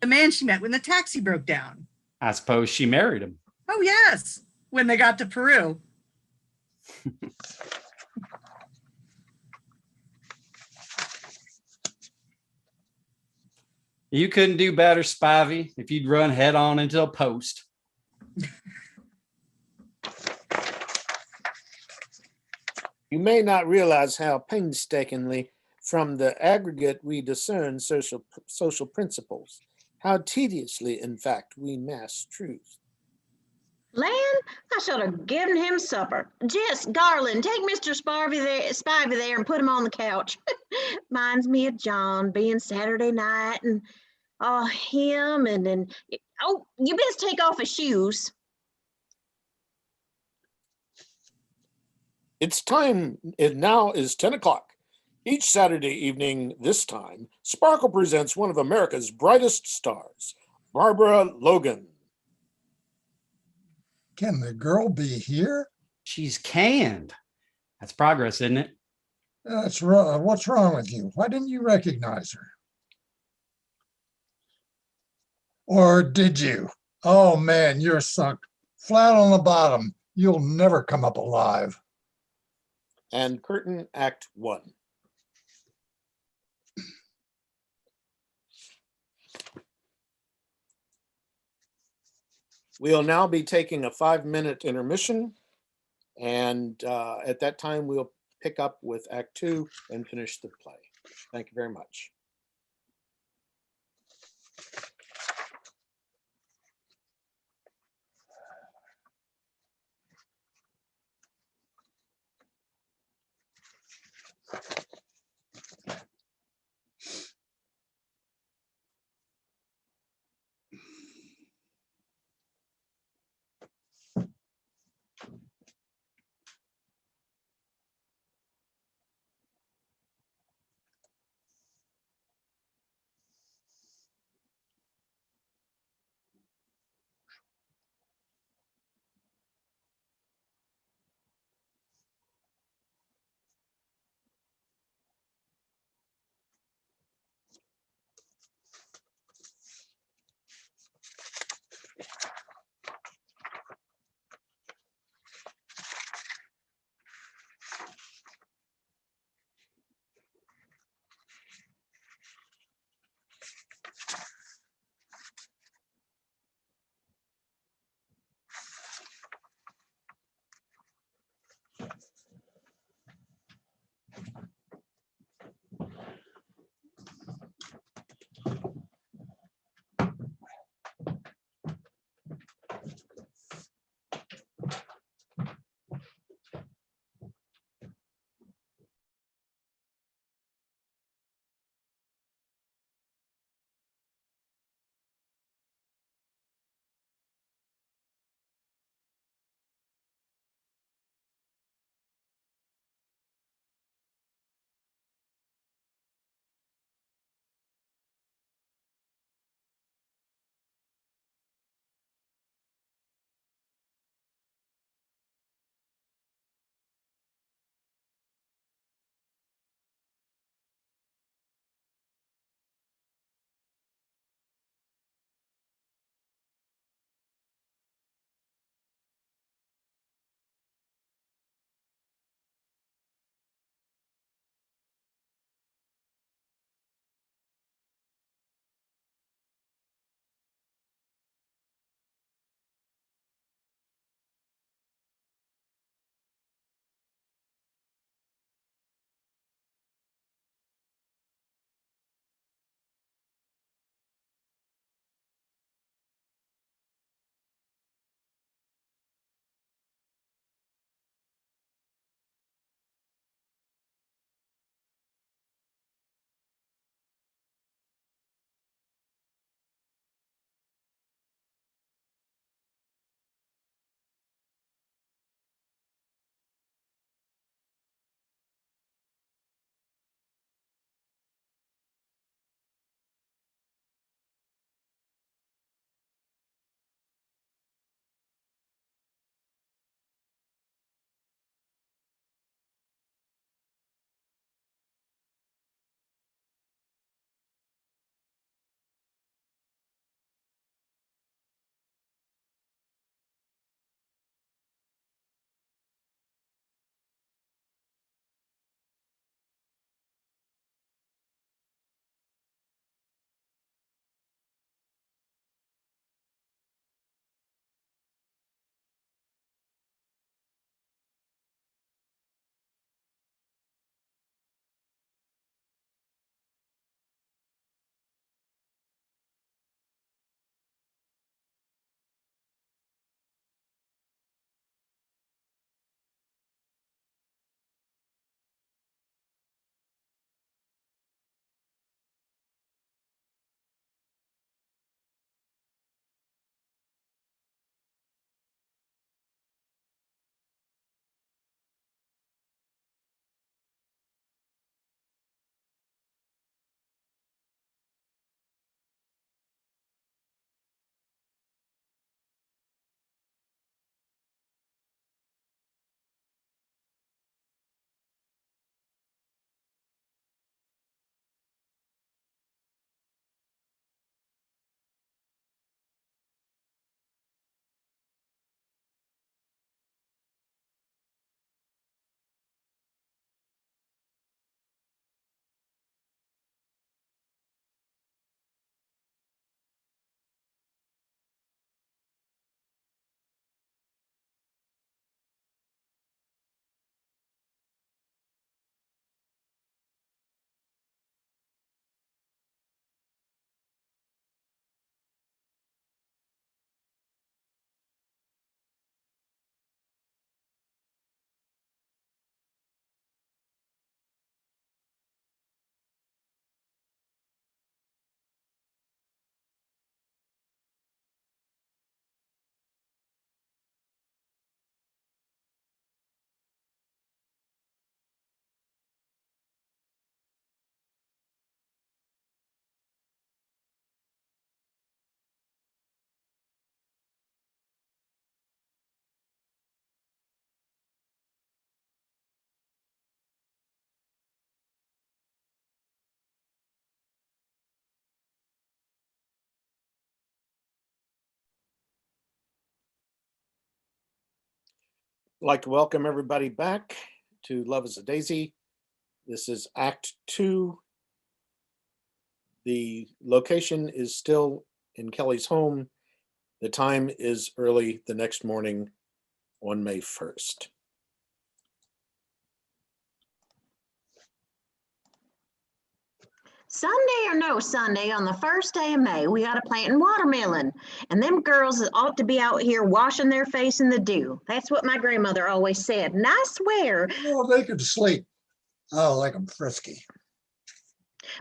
The man she met when the taxi broke down. I suppose she married him. Oh, yes, when they got to Peru. You couldn't do better, Spivey, if you'd run head on into a post. You may not realize how painstakingly from the aggregate we discern social principles, how tediously, in fact, we mass truth. Land, I should have given him supper. Jess, Garland, take Mr. Spivey there and put him on the couch. Reminds me of John being Saturday night and him and then, oh, you best take off his shoes. It's time, it now is 10 o'clock. Each Saturday evening, this time, Sparkle presents one of America's brightest stars, Barbara Logan. Can the girl be here? She's canned. That's progress, isn't it? That's wrong. What's wrong with you? Why didn't you recognize her? Or did you? Oh man, you're sunk flat on the bottom. You'll never come up alive. And curtain act 1. We'll now be taking a 5-minute intermission. And at that time, we'll pick up with act 2 and finish the play. Thank you very much. I'd like to welcome everybody back to Love is a Daisy. This is Act 2. The location is still in Kelly's home. The time is early the next morning on May 1st. Sunday or no Sunday, on the first day of May, we got a planting watermelon. And them girls ought to be out here washing their face in the dew. That's what my grandmother always said. And I swear, Oh, they could sleep. I like them frisky.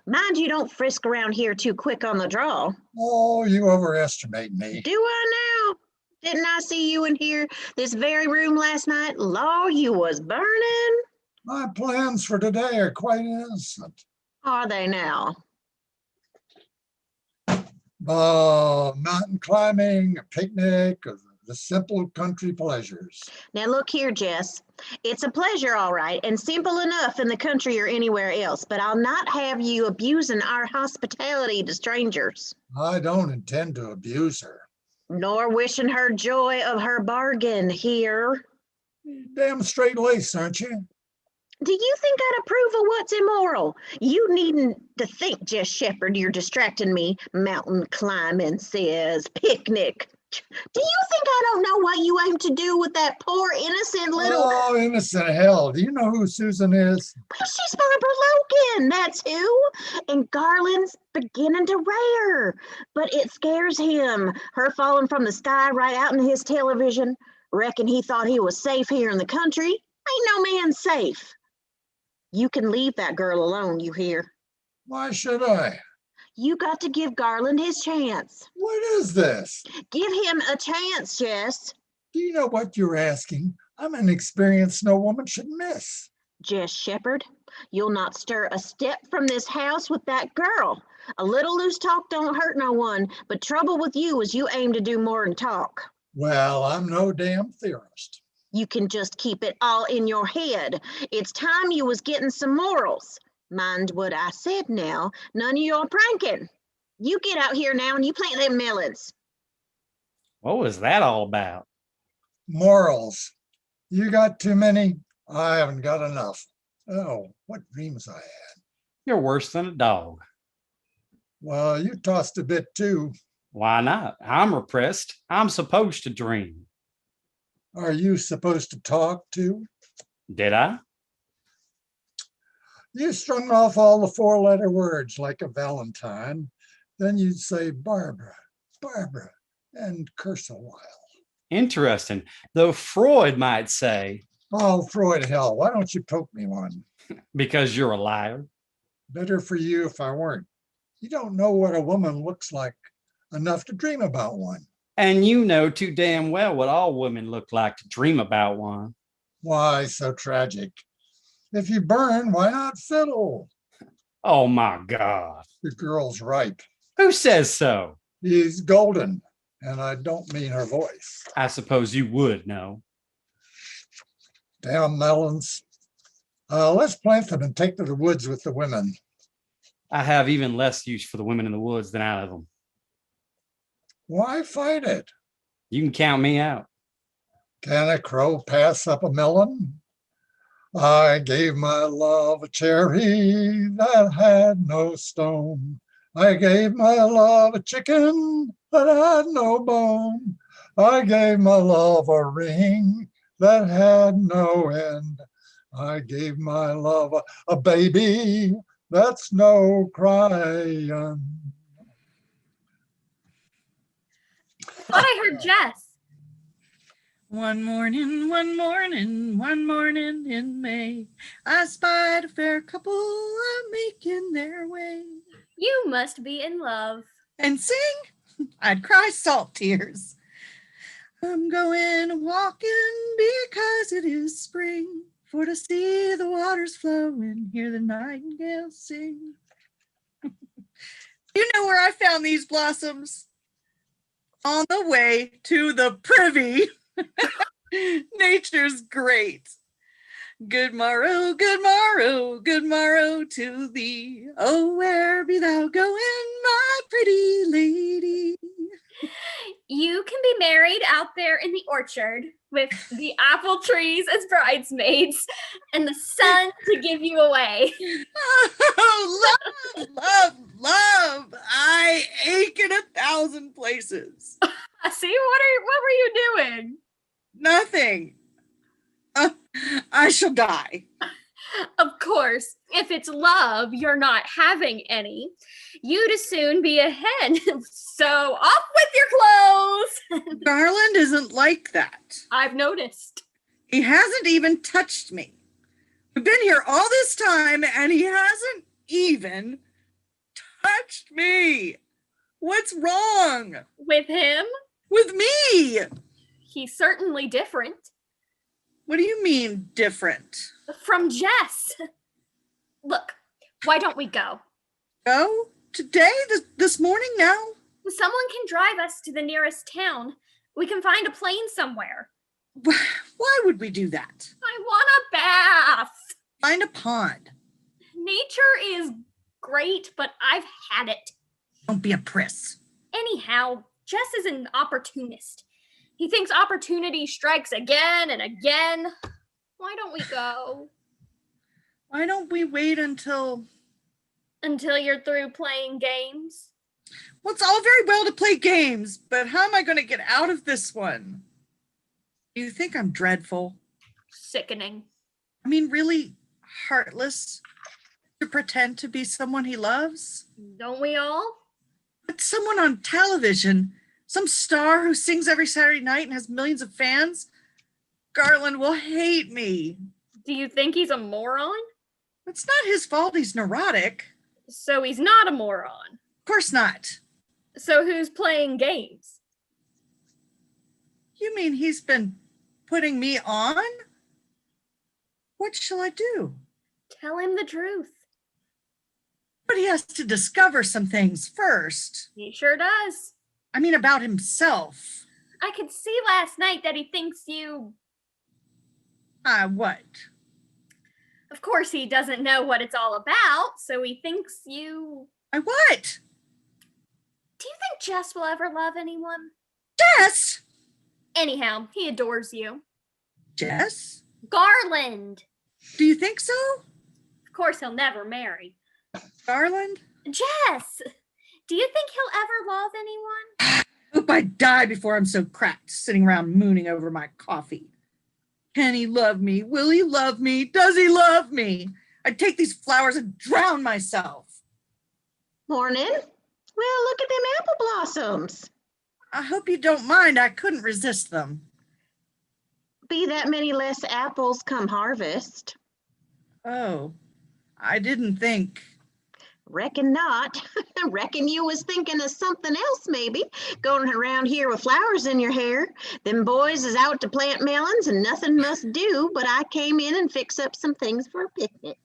mind you don't frisk around here too quick on the draw. Oh, you overestimate me. Do I now? Didn't I see you in here, this very room last night? Law, you was burning. My plans for today are quite innocent. Are they now? Mountain climbing, a picnic, the simple country pleasures. Now look here, Jess. It's a pleasure, all right, and simple enough in the country or anywhere else, but I'll not have you abusing our hospitality to strangers. I don't intend to abuse her. Nor wishing her joy of her bargain here. Damn straight lace, aren't you? Do you think I'd approve of what's immoral? You needn't to think, Jess Shepherd, you're distracting me. Mountain climbing says picnic. Do you think I don't know what you aim to do with that poor innocent little... Oh, innocent hell. Do you know who Susan is? Well, she's Barbara Logan, that's who. And Garland's beginning to rare, but it scares him. Her falling from the sky right out in his television. Reckon he thought he was safe here in the country. Ain't no man safe. You can leave that girl alone, you hear? Why should I? You got to give Garland his chance. What is this? Give him a chance, Jess. Do you know what you're asking? I'm an experience no woman should miss. Jess Shepherd, you'll not stir a step from this house with that girl. A little loose talk don't hurt no one, but trouble with you is you aim to do more than talk. Well, I'm no damn theorist. You can just keep it all in your head. It's time you was getting some morals. Mind what I said now. None of your pranking. You get out here now and you plant them melons. What was that all about? Morals. You got too many? I haven't got enough. Oh, what dreams I had. You're worse than a dog. Well, you tossed a bit too. Why not? I'm repressed. I'm supposed to dream. Are you supposed to talk too? Did I? You strung off all the four-letter words like a Valentine. Then you'd say Barbara, Barbara, and curse a while. Interesting. Though Freud might say, Oh, Freud, hell, why don't you poke me one? because you're a liar. Better for you if I weren't. You don't know what a woman looks like enough to dream about one. And you know too damn well what all women look like to dream about one. Why so tragic? If you burn, why not fiddle? Oh my God. The girl's ripe. Who says so? He's golden, and I don't mean her voice. I suppose you would know. Damn melons. Let's plant them and take to the woods with the women. I have even less use for the women in the woods than out of them. Why fight it? You can count me out. Can a crow pass up a melon? I gave my love a cherry that had no stone. I gave my love a chicken that had no bone. I gave my love a ring that had no end. I gave my love a baby that's no crying. Thought I heard Jess. One morning, one morning, one morning in May, I spied a fair couple making their way. You must be in love. And sing, I'd cry salt tears. I'm going walking because it is spring, for to see the waters flow and hear the nightingales sing. You know where I found these blossoms? On the way to the privy. Nature's great. Good morrow, good morrow, good morrow to thee. Oh, where be thou going, my pretty lady? You You can be married out there in the orchard with the apple trees as bridesmaids and the sun to give you away. Oh, love, love, love. I ache in 1,000 places. See, what were you doing? Nothing. I shall die. Of course, if it's love, you're not having any. You'd as soon be a hen. So off with your clothes. Garland isn't like that. I've noticed. He hasn't even touched me. We've been here all this time and he hasn't even touched me. What's wrong? With him? With me? He's certainly different. What do you mean different? From Jess. Look, why don't we go? Go? Today? This morning now? Someone can drive us to the nearest town. We can find a plane somewhere. Why would we do that? I want a bath. Find a pond. Nature is great, but I've had it. Don't be a priss. Anyhow, Jess is an opportunist. He thinks opportunity strikes again and again. Why don't we go? Why don't we wait until you're through playing games? Well, it's all very well to play games, but how am I going to get out of this one? Do you think I'm dreadful? Sickening. I mean, really heartless to pretend to be someone he loves? Don't we all? But someone on television, some star who sings every Saturday night and has millions of fans, Garland will hate me. Do you think he's a moron? It's not his fault he's neurotic. So he's not a moron. Of course not. So who's playing games? You mean he's been putting me on? What shall I do? Tell him the truth. But he has to discover some things first. He sure does. I mean, about himself. I could see last night that he thinks you... What? Of course, he doesn't know what it's all about, so he thinks you... I what? Do you think Jess will ever love anyone? Jess? Anyhow, he adores you. Jess? Garland! Do you think so? Of course, he'll never marry. Garland? Jess! Do you think he'll ever love anyone? Hope I die before I'm so cracked, sitting around mooning over my coffee. Can he love me? Will he love me? Does he love me? I'd take these flowers and drown myself. Morning. Well, look at them apple blossoms. I hope you don't mind. I couldn't resist them. Be that many less apples come harvest. Oh, I didn't think. Reckon not. Reckon you was thinking of something else, maybe. Going around here with flowers in your hair. Them boys is out to plant melons and nothing must do, but I came in and fix up some things for a picnic.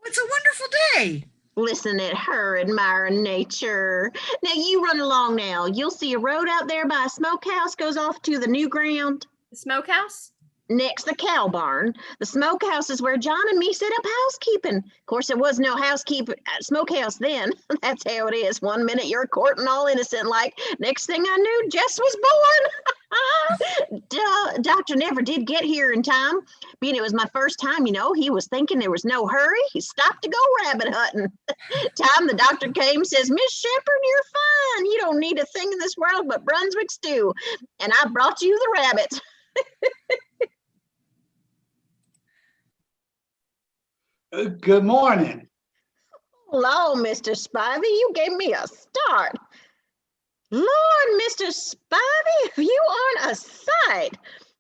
It's a wonderful day. Listen at her admiring nature. Now you run along now. You'll see a road out there by a smokehouse goes off to the new ground. The smokehouse? Next the cow barn. The smokehouse is where John and me set up housekeeping. Of course, there was no smokehouse then. That's how it is. 1 minute you're courting all innocent like. Next thing I knew, Jess was born. Doctor never did get here in time. Being it was my first time, he was thinking there was no hurry. He stopped to go rabbit hunting. Time the doctor came, says, Miss Shepherd, you're fine. You don't need a thing in this world but Brunswick stew. And I brought you the rabbits. Good morning. Hello, Mr. Spivey. You gave me a start. Lord, Mr. Spivey, you aren't a sight.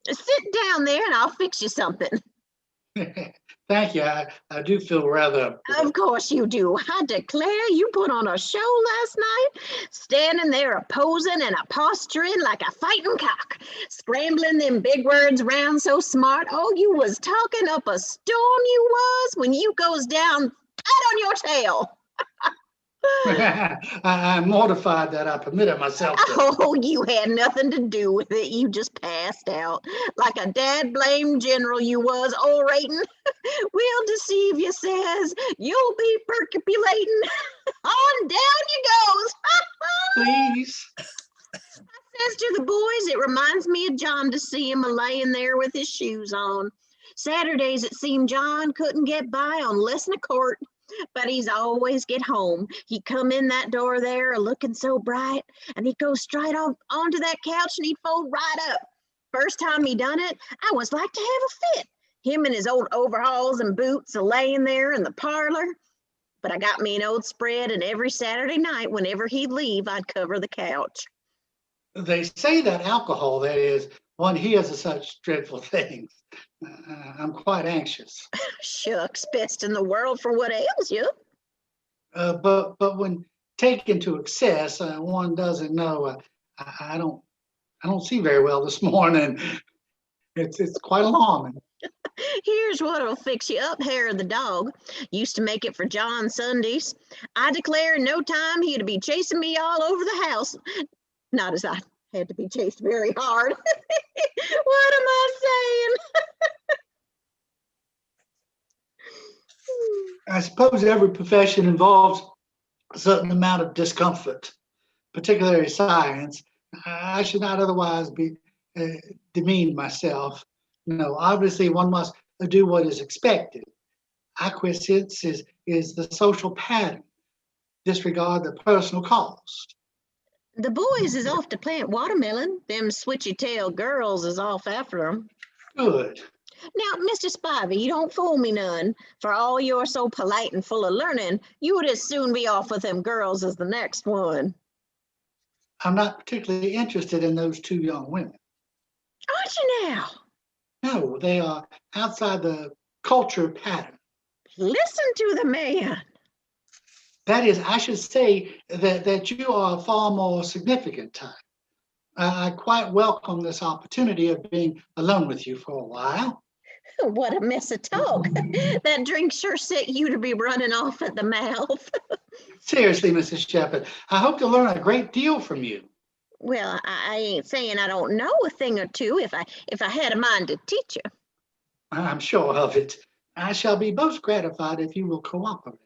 Sit down there and I'll fix you something. Thank you. I do feel rather. Of course you do. I declare you put on a show last night, standing there a-posing and a-posturing like a fighting cock, scrambling them big words round so smart. Oh, you was talking up a storm, you was, when you goes down flat on your tail. I'm mortified that I permitted myself to. Oh, you had nothing to do with it. You just passed out like a dad-blamed general you was orating. We'll deceive you, says. You'll be percolating. On down you goes. Please. I As to the boys, it reminds me of John to see him a-laying there with his shoes on. Saturdays, it seemed John couldn't get by on less than a quart, but he's always get home. He'd come in that door there a-looking so bright, and he'd go straight onto that couch and he'd fold right up. First time he done it, I was like to have a fit. Him in his old overalls and boots a-laying there in the parlor. But I got me an old spread, and every Saturday night, whenever he'd leave, I'd cover the couch. They say that alcohol, that is, one hears of such dreadful things. I'm quite anxious. Shucks, best in the world for what ails you. But when taken to excess, one doesn't know. I don't see very well this morning. It's quite alarming. Here's what'll fix you up, hair of the dog. Used to make it for John Sundays. I declare in no time he'd be chasing me all over the house. Not as I had to be chased very hard. What am I saying? I suppose every profession involves a certain amount of discomfort, particularly science. I should not otherwise be demean myself. No, obviously one must do what is expected. Acquiescence is the social pattern. Disregard the personal cost. The boys is off to plant watermelon. Them switchy-tailed girls is off after them. Good. Now, Mr. Spivey, you don't fool me none. For all you're so polite and full of learning, you would as soon be off with them girls as the next one. I'm not particularly interested in those two young women. Aren't you now? No, they are outside the culture pattern. Listen to the man. That is, I should say that you are a far more significant type. I quite welcome this opportunity of being alone with you for a while. What a mess of talk. That drink sure set you to be running off at the mouth. Seriously, Mrs. Shepherd, I hope to learn a great deal from you. Well, I ain't saying I don't know a thing or two if I had a mind to teach you. I'm sure of it. I shall be most gratified if you will cooperate.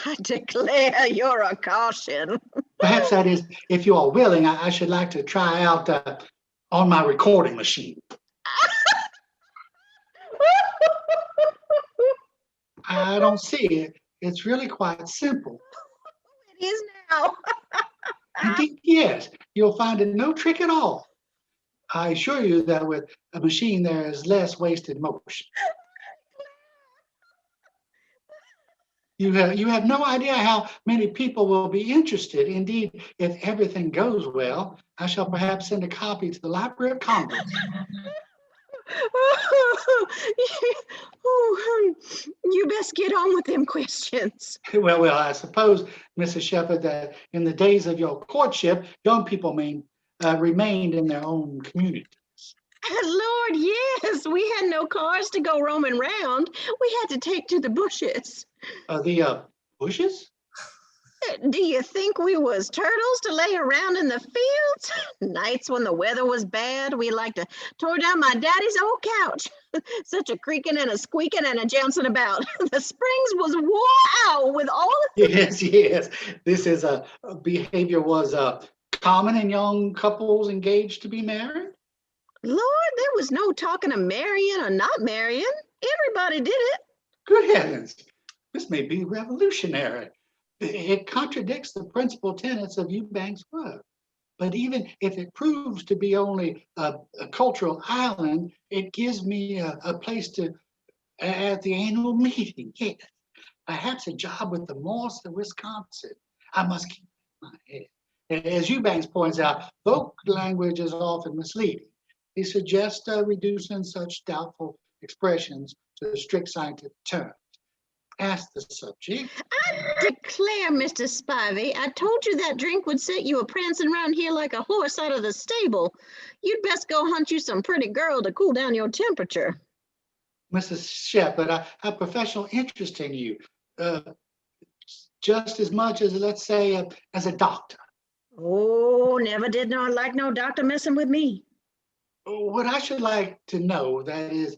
I declare you're a caution. Perhaps that is, if you are willing, I should like to try out on my recording machine. I don't see it. It's really quite simple. It is now. Indeed, yes, you'll find it no trick at all. I assure you that with a machine there is less wasted motion. You have no idea how many people will be interested. Indeed, if everything goes well, I shall perhaps send a copy to the Library of Congress. You best get on with them questions. Well, I suppose, Mrs. Shepherd, that in the days of your courtship, young people remained in their own communities. Lord, yes, we had no cars to go roaming round. We had to take to the bushes. The bushes? Do you think we was turtles to lay around in the fields? Nights when the weather was bad, we like to tore down my daddy's old couch. Such a creaking and a squeaking and a jouncing about. The springs was wow with all the Yes. This is a behavior was common in young couples engaged to be married. Lord, there was no talking of marrying or not marrying. Everybody did it. Good heavens, this may be revolutionary. It contradicts the principal tenets of Eubank's work. But even if it proves to be only a cultural island, it gives me a place to at the annual meeting. Yes, perhaps a job with the Morse of Wisconsin. I must keep my head. As Eubanks points out, folk language is often misleading. He suggests reducing such doubtful expressions to the strict scientific terms. Ask the subject. I declare, Mr. Spivey, I told you that drink would set you a prancing around here like a horse out of the stable. You'd best go hunt you some pretty girl to cool down your temperature. Mrs. Shepherd, I have professional interest in you, just as much as, let's say, as a doctor. Oh, never did not like no doctor messing with me. What I should like to know, that is,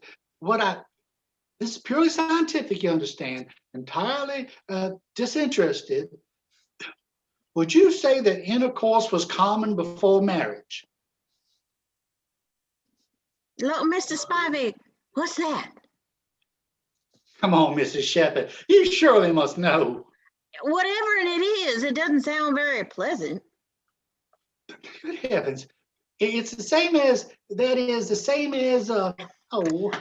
this is purely scientific, you understand, entirely disinterested. Would you say that intercourse was common before marriage? Look, Mr. Spivey, what's that? Come on, Mrs. Shepherd. You surely must know. Whatever it is, it doesn't sound very pleasant. Good heavens. It's the same as, oh,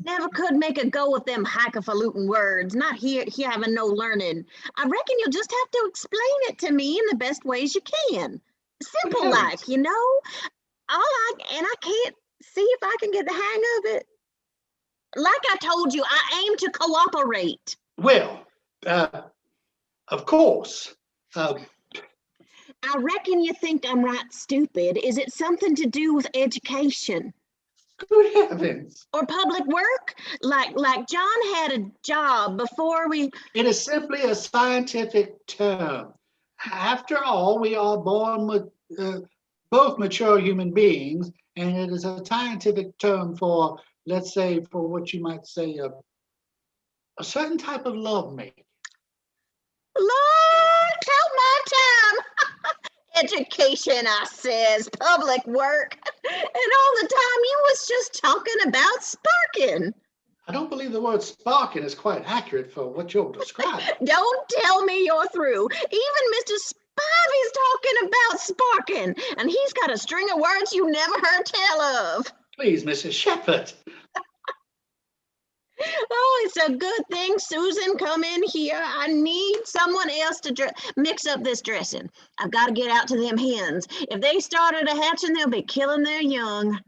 Never could make a go with them highfalutin words, not here having no learning. I reckon you'll just have to explain it to me in the best ways you can. Simple Good like, heavens. you know? I can't see if I can get the hang of it. Like I told you, I aim to cooperate. well, of course. I reckon you think I'm right stupid. Is it something to do with education? Good heavens. Or public work? Like John had a job before we... It is simply a scientific term. After all, we are born with both mature human beings, and it is a scientific term for, let's say, for what you might say, a certain type of lovemaking. Lord, help my time. Education, I says, public work. And all the time you was just talking about sparking. I don't believe the word sparking is quite accurate for what you're describing. Don't tell me you're through. Even Mr. Spivey's talking about sparking, and he's got a string of words you never heard tell of. Please, Mrs. Shepherd. Oh, it's a good thing Susan come in here. I need someone else to mix up this dressing. I've got to get out to them hens. If they started a hatching, they'll be killing their young.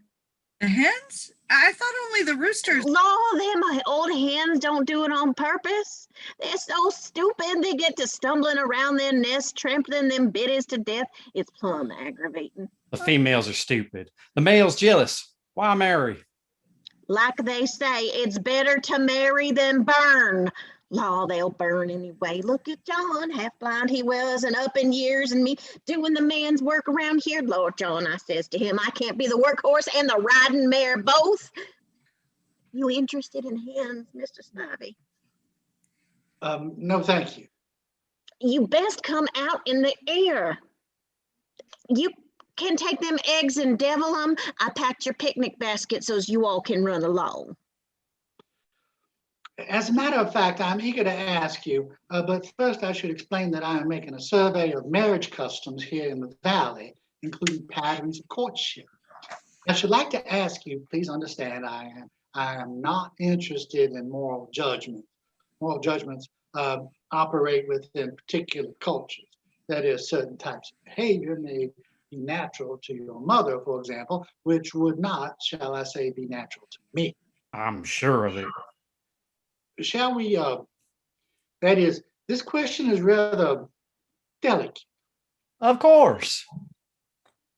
The hens? I thought only the roosters. Law, them old hens don't do it on purpose. They're so stupid they get to stumbling around their nests, trampling them biddies to death. It's plumb aggravating. The females are stupid. The male's jealous. Why marry? Like they say, it's better to marry than burn. Law, they'll burn anyway. Look at John, half blind he was and up in years, and me doing the man's work around here. Lord John, I says to him, I can't be the workhorse and the riding mare both. You interested in hens, Mr. Spivey? No, thank you. You best come out in the air. You can take them eggs and devil them. I packed your picnic basket so you all can run along. As a matter of fact, I'm eager to ask you, but first I should explain that I am making a survey of marriage customs here in the valley, including patterns of courtship. I should like to ask you, please understand, I am not interested in moral judgment. Moral judgments operate within particular cultures. That is, certain types of behavior may be natural to your mother, for example, which would not, shall I say, be natural to me. I'm sure of it. Shall we, that is, this question is rather delicate. Of course.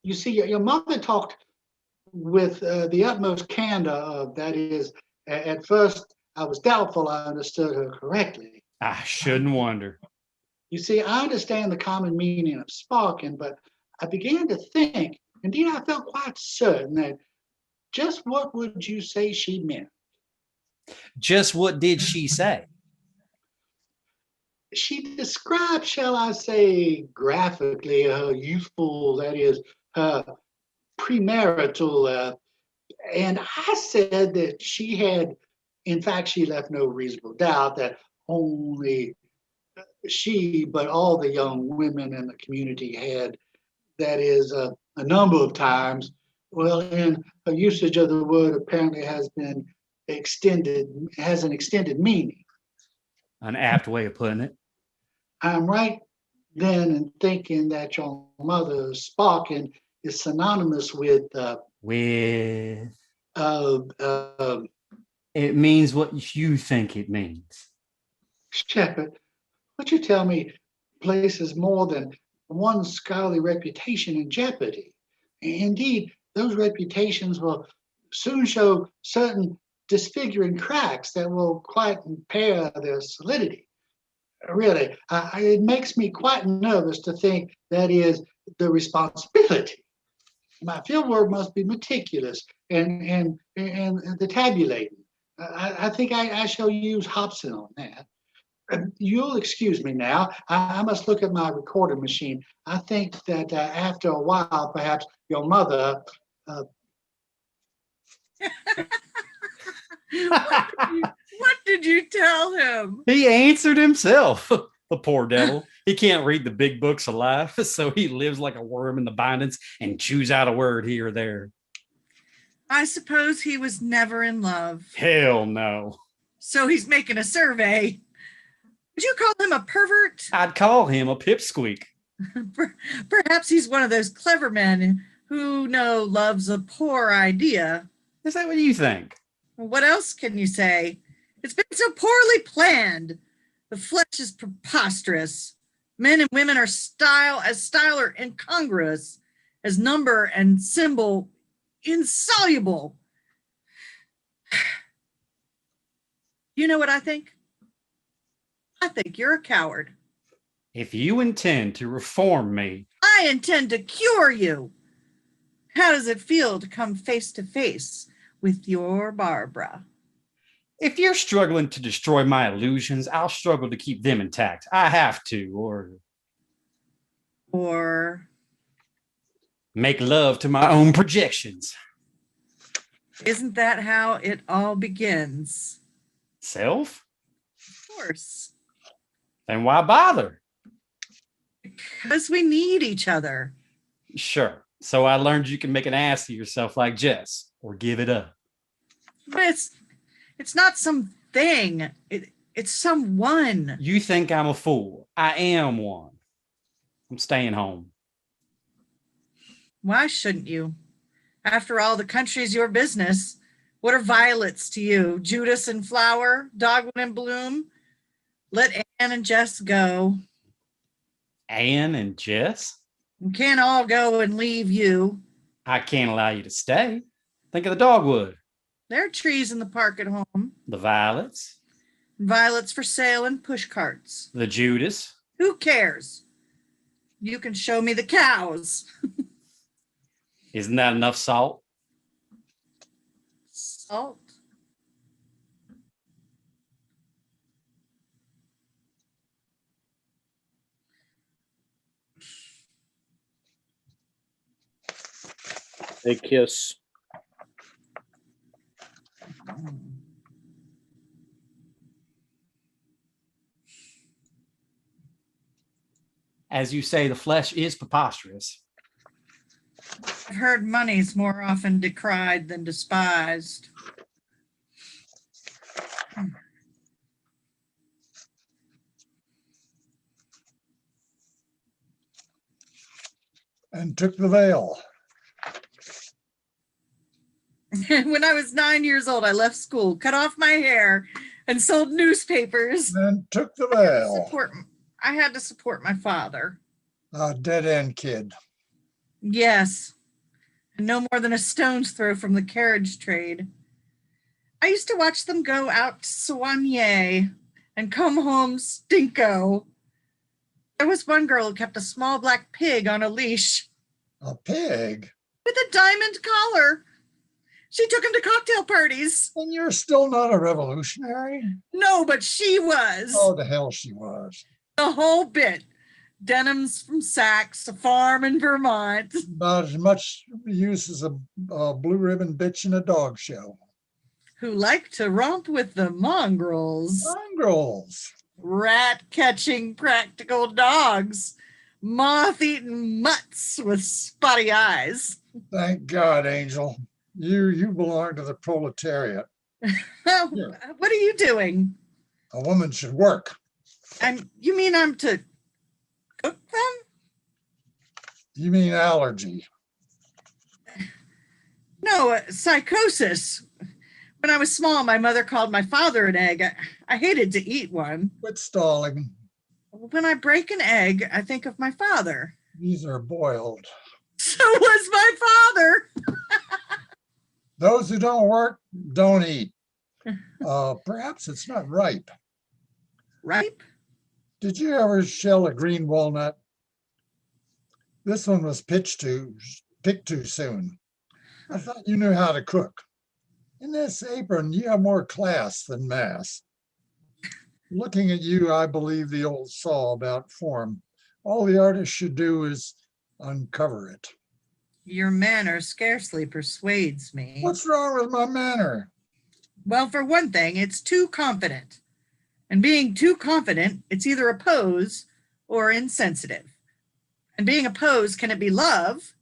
You see, your mother talked with the utmost candor. That is, at first, I was doubtful I understood her correctly. I shouldn't wonder. You see, I understand the common meaning of sparking, but I began to think, indeed, I felt quite certain that just what would you say she meant? Just what did she say? She described, shall I say, graphically, her youthful, that is, her premarital, and I said that she had, in fact, she left no reasonable doubt that only she, but all the young women in the community had, that is, a number of times, well, and her usage of the word apparently has been extended, has an extended meaning. An apt way of putting it. I'm right then in thinking that your mother's sparking is synonymous with it means what you think it means. Shepherd, what you tell me places more than one scholarly reputation in jeopardy. Indeed, those reputations will soon show certain disfiguring cracks that will quite impair their solidity. Really, it makes me quite nervous to think that is the responsibility. My field work must be meticulous and the tabulating. I think I shall use Hobson on that. You'll excuse me now. I must look at my recording machine. I think that after a while, perhaps your mother What did you tell him? He answered himself. The poor devil. He can't read the big books of life, so he lives like a worm in the bindings and chews out a word here or there. I suppose he was never in love. Hell no. So he's making a survey. Would you call him a pervert? I'd call him a pipsqueak. Perhaps he's one of those clever men who know love's a poor idea. Is that what you think? What else can you say? It's been so poorly planned. The flesh is preposterous. Men and women are style are incongruous, as number and symbol insoluble. You know what I think? I think you're a coward. If you intend to reform me, I intend to cure you. How does it feel to come face to face with your Barbara? if you're struggling to destroy my illusions, I'll struggle to keep them intact. I have to, or make love to my own projections. Isn't that how it all begins? Self? Of course. Then why bother? Because we need each other. Sure. So I learned you can make an ass of yourself like Jess, or give it up. But it's not something. It's someone. You think I'm a fool. I am one. I'm staying home. Why shouldn't you? After all, the country's your business. What are violets to you? Judas and flower, dogwood and bloom? Let Anne and Jess go. Anne and Jess? We can't all go and leave you. I can't allow you to stay. Think of the dogwood. There are trees in the park at home. The violets. Violets for sale and push carts. The Judas. Who cares? You can show me the cows. Isn't that enough salt? Salt. They kiss. As you say, the flesh is preposterous. I've heard money's more often decried than despised. And took the veil. When I was 9 years old, I left school, cut off my hair, and sold newspapers. And took the veil. I had to support my father. A dead-end kid. Yes. And no more than a stone's throw from the carriage trade. I used to watch them go out to Soigné and come home stinko. There was one girl who kept a small black pig on a leash. A pig? With a diamond collar. She took him to cocktail parties. And you're still not a revolutionary? No, but she was. Oh, the hell she was. The whole bit. Denims from Saks, a farm in Vermont. About as much use as a blue ribbon bitch in a dog show. Who liked to romp with the mongrels. Mongrels. Rat-catching practical dogs. Moth-eaten mutts with spotty eyes. Thank God, Angel. You belong to the proletariat. What are you doing? A woman should work. You mean I'm to cook them? You mean allergy? No, psychosis. When I was small, my mother called my father an egg. I hated to eat one. Quit stalling. When I break an egg, I think of my father. These are boiled. So was my father. Those who don't work, don't eat. Perhaps it's not ripe. Ripe? Did you ever shell a green walnut? This one was picked too soon. I thought you knew how to cook. In this apron, you have more class than mass. Looking at you, I believe the old saw about form. All the artist should do is uncover it. Your manner scarcely persuades me. What's wrong with my manner? Well, for one thing, it's too confident. And being too confident, it's either a pose or insensitive. And being a pose, can it be love?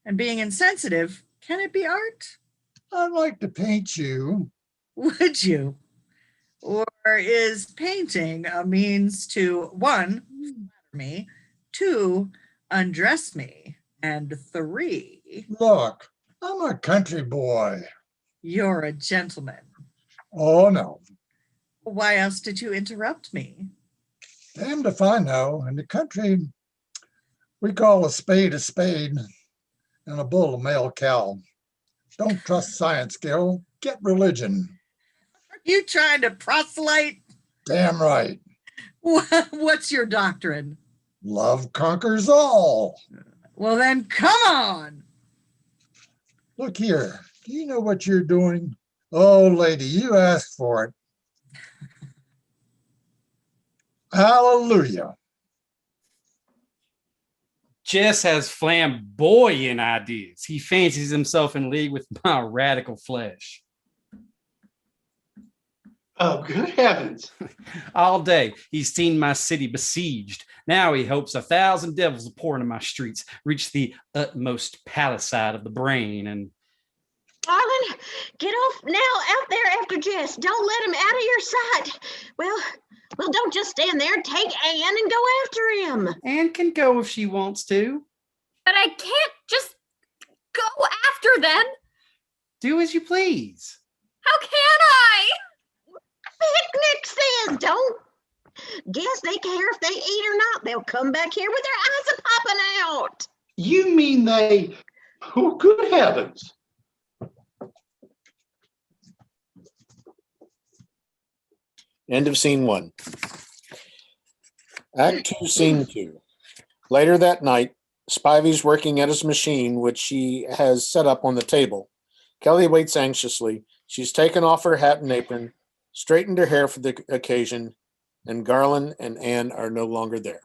And being insensitive, can it be art? I'd like to paint you. Would you? Or is painting a means to, one, flatter me, two, undress me, and three, Look, I'm a country boy. you're a gentleman? Oh, no. Why else did you interrupt me? Damned if I know. In the country, we call a spade and a bull a male cow. Don't trust science, Gil. Get religion. Are you trying to proselyte? Damn right. What's your doctrine? Love conquers all. Well, then come on. Look here. Do you know what you're doing? Oh, lady, you asked for it. Hallelujah. Jess has flamboyant ideas. He fancies himself in league with my radical flesh. Oh, good heavens. All day, he's seen my city besieged. Now he hopes 1,000 devils will pour into my streets, reach the utmost palisade of the brain, and Darling, get off now out there after Jess. Don't let him out of your sight. Well, don't just stand there. Take Anne and go after him. Anne can go if she wants to. But I can't just go after them. Do as you please. How can I? Picnic says don't. Guess they care if they eat or not. They'll come back here with their eyes popping out. You mean they, oh, good heavens. End of scene 1. Act 2, scene 2. Later that night, Spivey's working at his machine, which she has set up on the table. Kelly waits anxiously. She's taken off her hat and apron, straightened her hair for the occasion, and Garland and Anne are no longer there.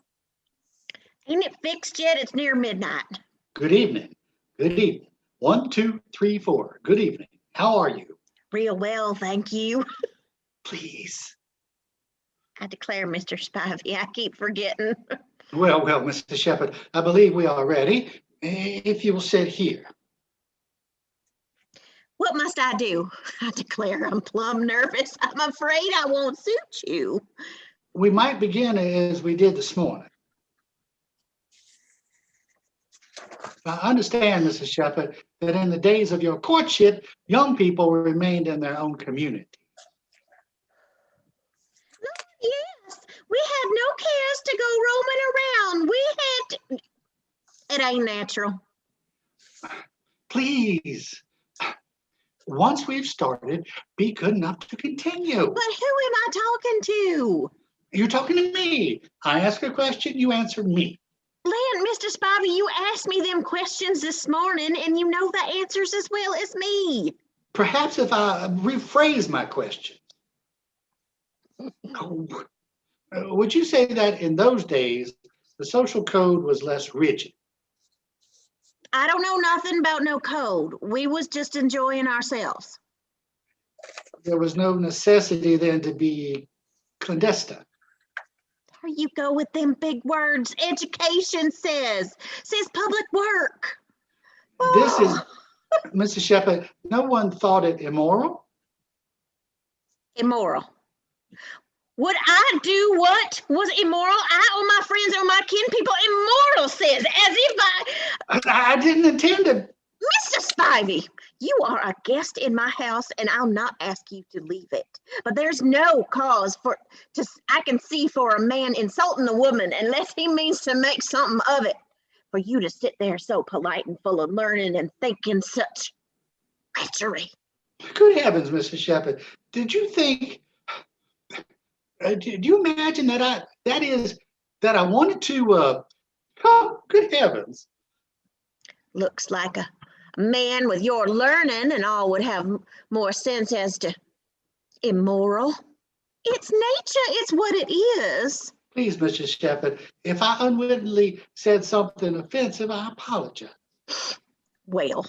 Ain't it fixed yet? It's near midnight. Good evening. Good evening. 1, 2, 3, 4. Good evening. How are you? Real well, thank you. Please. I declare, Mr. Spivey, I keep forgetting. Well, Mr. Shepherd, I believe we are ready. If you will sit here. What must I do? I declare I'm plumb nervous. I'm afraid I won't suit you. We might begin as we did this morning. I understand, Mrs. Shepherd, that in the days of your courtship, young people remained in their own community. Yes, we had no cares to go roaming around. We had to... It ain't natural. Please. Once we've started, be good enough to continue. But who am I talking to? You're talking to me. I ask a question, you answer me. Lynn, Mr. Spivey, you asked me them questions this morning, and you know the answers as well as me. Perhaps if I rephrase my question. Would you say that in those days, the social code was less rigid? I don't know nothing about no code. We was just enjoying ourselves. There was no necessity then to be clandestine. There you go with them big words. Education says public work. This is, Mr. Shepherd, no one thought it immoral? Immoral. Would I do what was immoral? I or my friends or my kin people, immoral says, as if I didn't intend to. Mr. Spivey, you are a guest in my house and I'll not ask you to leave it. But there's no cause I can see for a man insulting a woman unless he means to make something of it. For you to sit there so polite and full of learning and thinking such treachery. Good heavens, Mr. Shepherd. Did you think, do you imagine that I wanted to, oh, good heavens. Looks like a man with your learning and all would have more sense as to immoral. It's nature, it's what it is. Please, Mr. Shepherd, if I unwittingly said something offensive, I apologize. Well,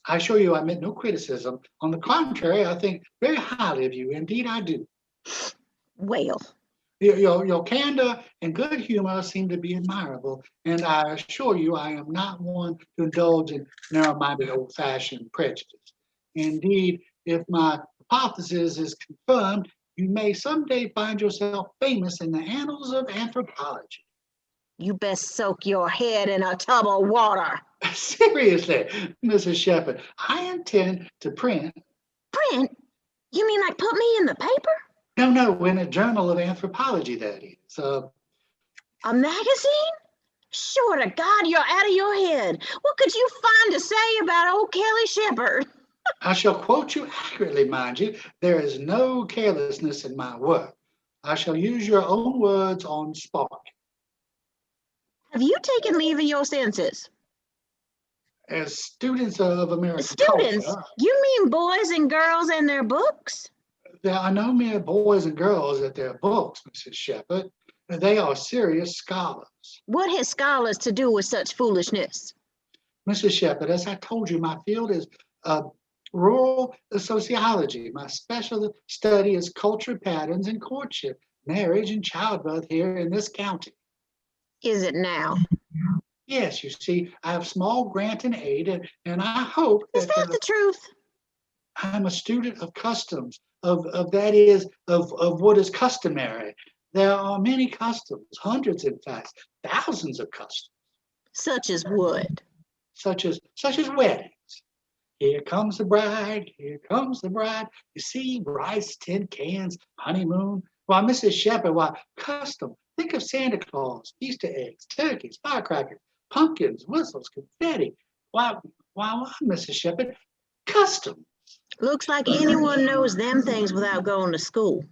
I assure you I meant no criticism. On the contrary, I think very highly of you. Indeed, I do. well, Your candor and good humor seem to be admirable, and I assure you I am not one to indulge in narrow-minded, old-fashioned prejudice. Indeed, if my hypothesis is confirmed, you may someday find yourself famous in the annals of anthropology. you best soak your head in a tub of water. Seriously, Mrs. Shepherd, I intend to print. Print? You mean like put me in the paper? No, in a journal of anthropology, that is. A magazine? Sure to God, you're out of your head. What could you find to say about old Kelly Shepherd? I shall quote you accurately, mind you. There is no carelessness in my work. I shall use your own words on spot. Have you taken leave of your senses? As students of American Students? culture, You mean boys and girls and their books? there are no mere boys and girls at their books, Mrs. Shepherd. They are serious scholars. What has scholars to do with such foolishness? Mrs. Shepherd, as I told you, my field is rural sociology. My special study is culture patterns in courtship, marriage, and childbirth here in this county. Is it now? Yes, you see, I have small grant and aid, and I hope Is that the truth? I'm a student of customs, of what is customary. There are many customs, hundreds, in fact, thousands of customs, Such as what? such as weddings. Here comes the bride, here comes the bride. You see, rice, tin cans, honeymoon. Why, Mrs. Shepherd, why, custom. Think of Santa Claus, Easter eggs, turkeys, firecrackers, pumpkins, whistles, confetti. Why, Mrs. Shepherd, custom. Looks like anyone knows them things without going to school.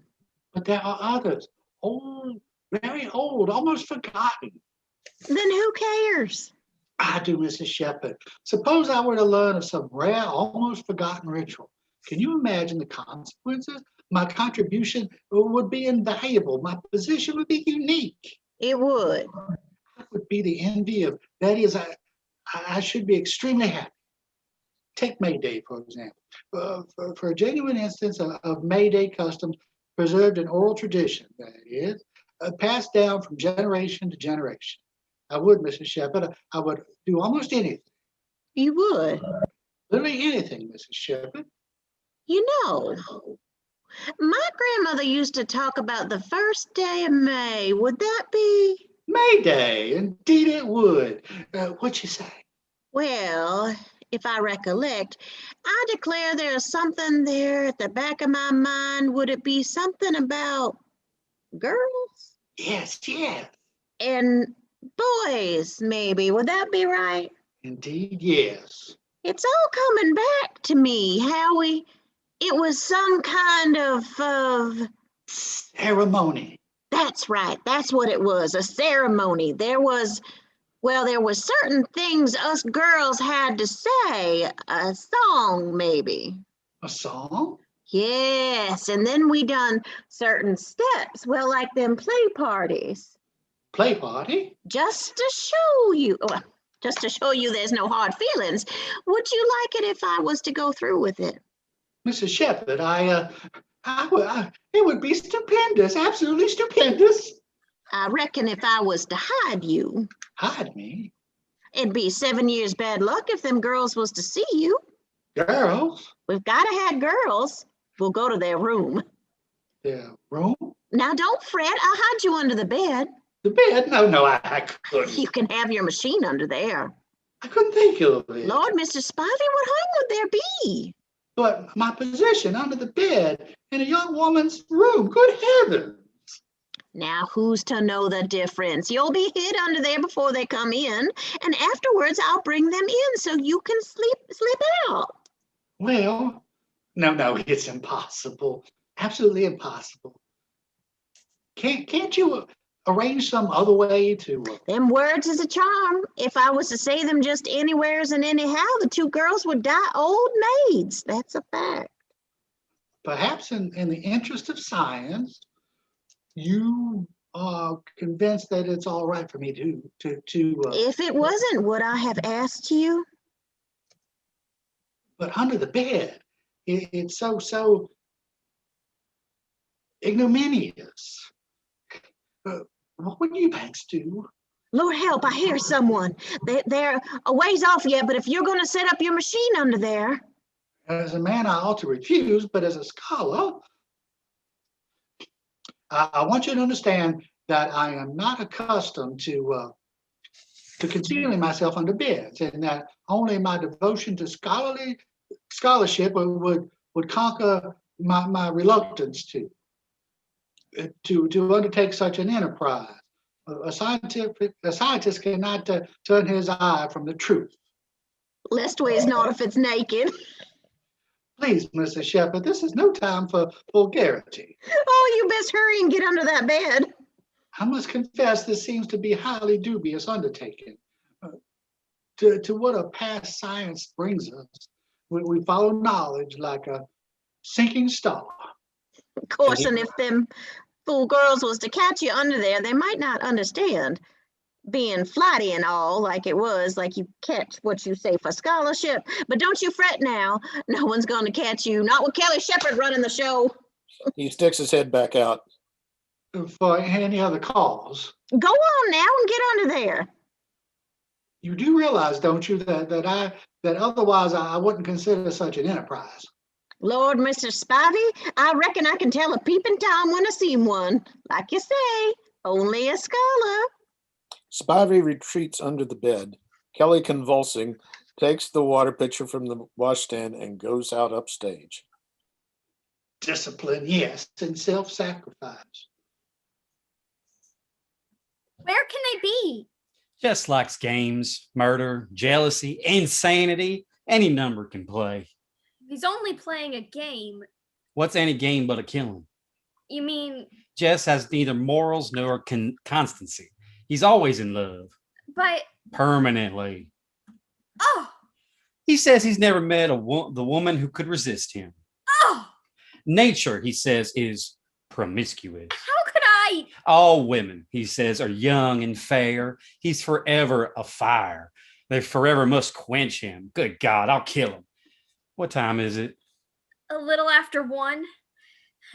But there are others, old, very old, almost forgotten. Then who cares? I do, Mrs. Shepherd. Suppose I were to learn of some rare, almost forgotten ritual. Can you imagine the consequences? My contribution would be invaluable. My position would be unique. It would. I would be the envy of, that is, I should be extremely happy. Take May Day, for example. For a genuine instance of May Day customs preserved in oral tradition, that is, passed down from generation to generation. I would, Mrs. Shepherd, I would do almost anything. You would. Literally anything, Mrs. Shepherd. You know, my grandmother used to talk about the first day of May. Would that be? May Day, indeed it would. What'd you say? Well, if I recollect, I declare there's something there at the back of my mind. Would it be something about girls? Yes. And boys, maybe. Would that be right? Indeed, yes. It's all coming back to me, how it was some kind of ceremony. That's right. That's what it was, a ceremony. There was certain things us girls had to say, a song maybe. A song? Yes, and then we done certain steps, well, like them play parties. Play party? Just to show you there's no hard feelings. Would you like it if I was to go through with it? Mrs. Shepherd, it would be stupendous, absolutely stupendous. I reckon if I was to hide you. Hide me? It'd be 7 years bad luck if them girls was to see you. Girls? We've got to have girls. We'll go to their room. Their room? Now, don't fret. I'll hide you under the bed. The bed? No, I couldn't. You can have your machine under there. I couldn't think of it. Lord, Mr. Spivey, what harm would there be? But my position under the bed in a young woman's room, good heavens. Now, who's to know the difference? You'll be hid under there before they come in, and afterwards I'll bring them in so you can slip out. Well, no, it's impossible. Absolutely impossible. Can't you arrange some other way to... Them words is a charm. If I was to say them just anywheres and anyhow, the two girls would die old maids. That's a fact. Perhaps in the interest of science, you are convinced that it's all right for me to If it wasn't, would I have asked you? But under the bed, it's so ignominious. What would you banks do? Lord help, I hear someone. They're a ways off yet, but if you're going to set up your machine under there. As a man, I ought to refuse, but as a scholar, I want you to understand that I am not accustomed to concealing myself under beds, and that only my devotion to scholarship would conquer my reluctance to undertake such an enterprise. A scientist cannot turn his eye from the truth. Leastways not if it's naked. Please, Mr. Shepherd, this is no time for vulgarity. Oh, you best hurry and get under that bed. I must confess this seems to be a highly dubious undertaking. To what a past science brings us, we follow knowledge like a sinking star. Of course, and if them fool girls was to catch you under there, they might not understand. Being flighty and all, like it was, like you catch what you say for scholarship. But don't you fret now. No one's going to catch you. Not with Kelly Shepherd running the show. He sticks his head back out. For any other cause. Go on now and get under there. You do realize, don't you, that otherwise I wouldn't consider such an enterprise. Lord, Mr. Spivey, I reckon I can tell a peeping Tom when I see one. Like you say, only a scholar. Spivey retreats under the bed. Kelly, convulsing, takes the water pitcher from the washstand and goes out upstage. Discipline, yes, and self-sacrifice. Where can they be? Just likes games, murder, jealousy, insanity. Any number can play. He's only playing a game. What's any game but a killing? You mean, Jess has neither morals nor constancy. He's always in love. but, Permanently. oh, He says he's never met the woman who could resist him. oh, Nature, he says, is promiscuous. how could I? All women, he says, are young and fair. He's forever afire. They forever must quench him. Good God, I'll kill him. What time is it? A little after 1.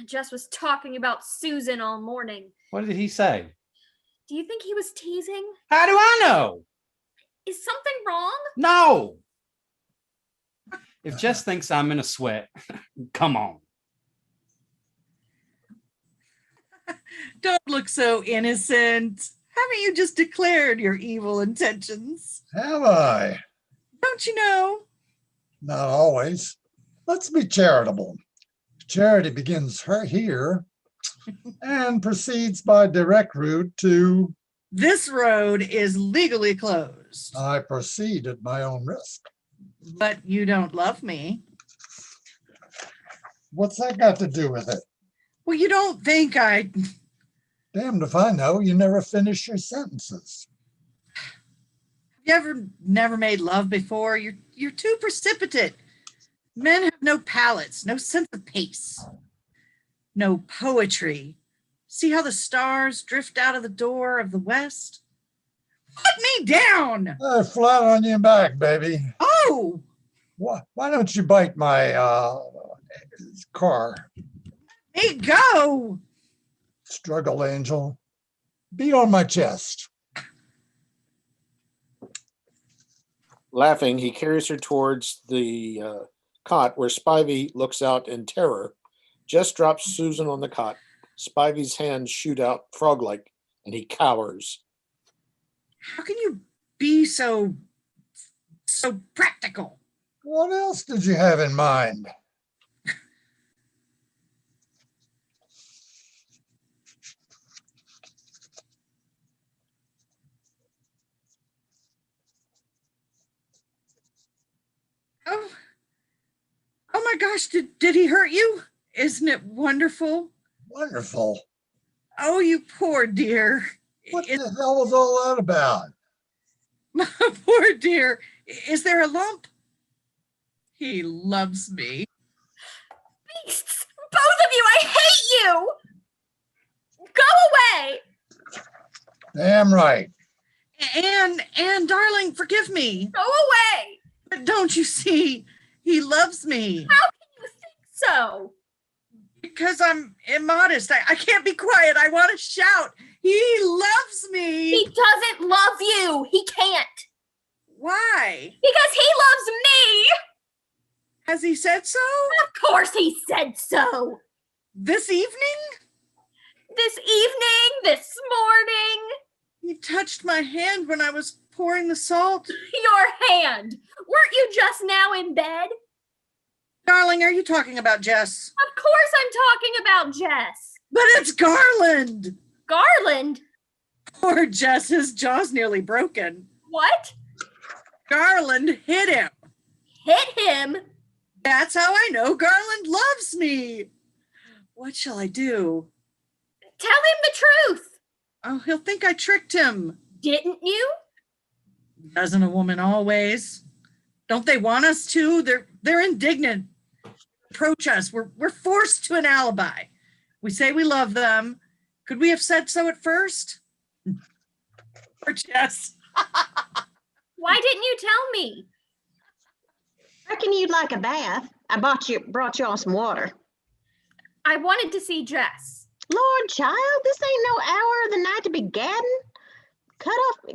Jess was talking about Susan all morning. What did he say? Do you think he was teasing? How do I know? Is something wrong? No. If Jess thinks I'm in a sweat, come on. Don't look so innocent. Haven't you just declared your evil intentions? Have I? Don't you know? Not always. Let's be charitable. Charity begins here and proceeds by direct route to... This road is legally closed. I proceed at my own risk. But you don't love me. What's that got to do with it? Well, you don't think I... Damned if I know. You never finish your sentences. Have you ever never made love before? You're too precipitate. Men have no palates, no sense of pace, no poetry. See how the stars drift out of the door of the west? Put me down! Flat on your back, baby. Oh! Why don't you bite my car? Hey, go! Struggle, angel. Beat on my chest. Laughing, he carries her towards the cot where Spivey looks out in terror. Jess drops Susan on the cot. Spivey's hands shoot out frog-like, and he cowers. How can you be so practical? What else did you have in mind? Oh my gosh, did he hurt you? Isn't it wonderful? Wonderful. Oh, you poor dear. What the hell was all that about? My poor dear. Is there a lump? He loves me. Beasts! Both of you! I hate you! Go away! Damn right. And darling, forgive me. Go away! But don't you see? He loves me. How can you think so? Because I'm immodest. I can't be quiet. I want to shout. He loves me. He doesn't love you. He can't. Why? Because he loves me. Has he said so? Of course he said so. This evening? This evening, this morning. He touched my hand when I was pouring the salt. Your hand. Weren't you just now in bed? Darling, are you talking about Jess? Of course I'm talking about Jess. But it's Garland. Garland? Poor Jess, his jaw's nearly broken. What? Garland hit him. Hit him? That's how I know Garland loves me. What shall I do? Tell him the truth. Oh, he'll think I tricked him. Didn't you? Doesn't a woman always? Don't they want us to? They're indignant. Approach us. We're forced to an alibi. We say we love them. Could we have said so at first? Or Jess. Why didn't you tell me? Reckon you'd like a bath. I brought you all some water. I wanted to see Jess. Lord, child, this ain't no hour of the night to be gadding.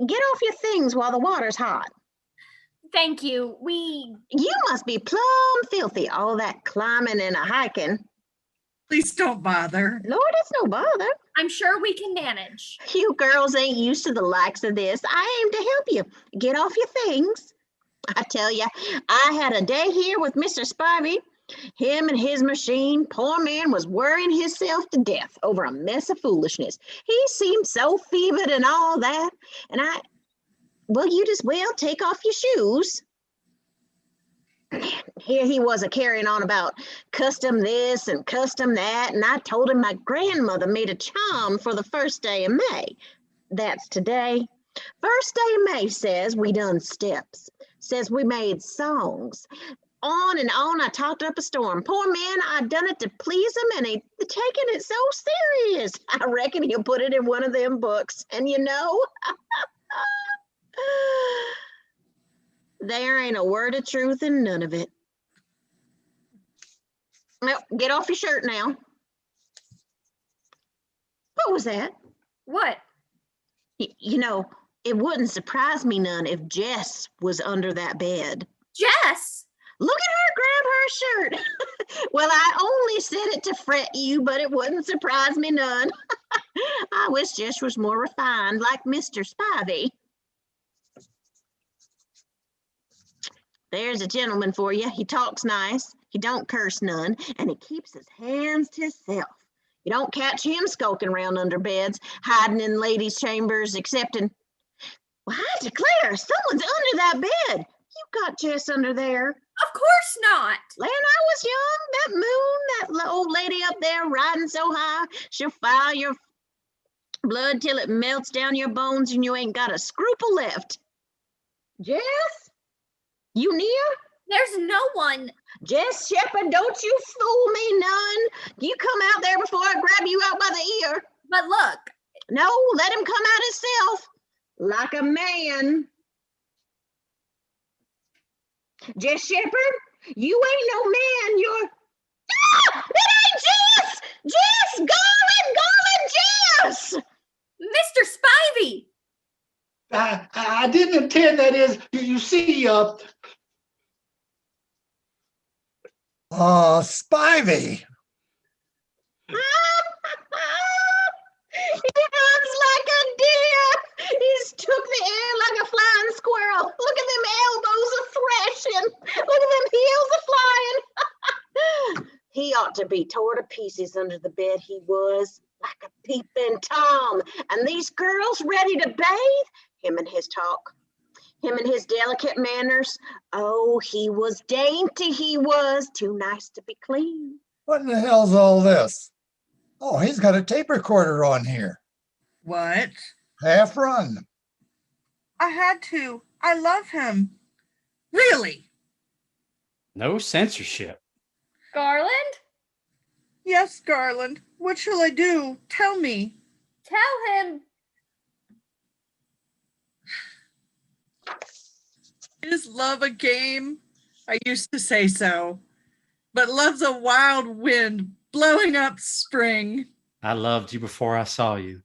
Get off your things while the water's hot. Thank you. You must be plumb filthy, all that climbing and hiking. Please don't bother. Lord, it's no bother. I'm sure we can manage. You girls ain't used to the likes of this. I aim to help you. Get off your things. I tell you, I had a day here with Mr. Spivey. Him and his machine, poor man was worrying himself to death over a mess of foolishness. He seemed so fevered and all that. And well, you'd as well take off your shoes. Here he was carrying on about custom this and custom that. And I told him my grandmother made a charm for the first day of May. That's today. First day of May says we done steps. Says we made songs. On and on, I talked up a storm. Poor man, I done it to please him, and he taking it so serious. I reckon he'll put it in one of them books. And you know, there ain't a word of truth in none of it. Well, get off your shirt now. What was that? What? You know, it wouldn't surprise me none if Jess was under that bed. Jess? Look at her grab her shirt. Well, I only said it to fret you, but it wouldn't surprise me none. I wish Jess was more refined like Mr. Spivey. There's a gentleman for you. He talks nice. He don't curse none, and he keeps his hands to himself. You don't catch him skulking around under beds, hiding in ladies' chambers, excepting, well, I declare, someone's under that bed. You got Jess under there. Of course not. When I was young, that moon, that old lady up there riding so high, she'll file your blood till it melts down your bones and you ain't got a scruple left. Jess? You near? There's no one. Jess Shepherd, don't you fool me none. You come out there before I grab you out by the ear. But look. No, let him come out himself. Like a man. Jess Shepherd, you ain't no man, you're... Ah! It ain't Jess! Jess! Garland! Jess! Mr. Spivey! I didn't intend that is, you see, Spivey. He runs like a deer. He's took the air like a flying squirrel. Look at them elbows a-thrashing. Look at them heels a-flying. He ought to be tore to pieces under the bed, he was, like a peeping Tom. And these girls ready to bathe? Him and his talk. Him and his delicate manners. Oh, he was dainty, he was. Too nice to be clean. What in the hell's all this? Oh, he's got a tape recorder on here. What? Half run. I had to. I love him. Really? No censorship. Garland? Yes, Garland. What shall I do? Tell me. Tell him. Is love a game? I used to say so, but love's a wild wind blowing up spring. I loved you before I saw you.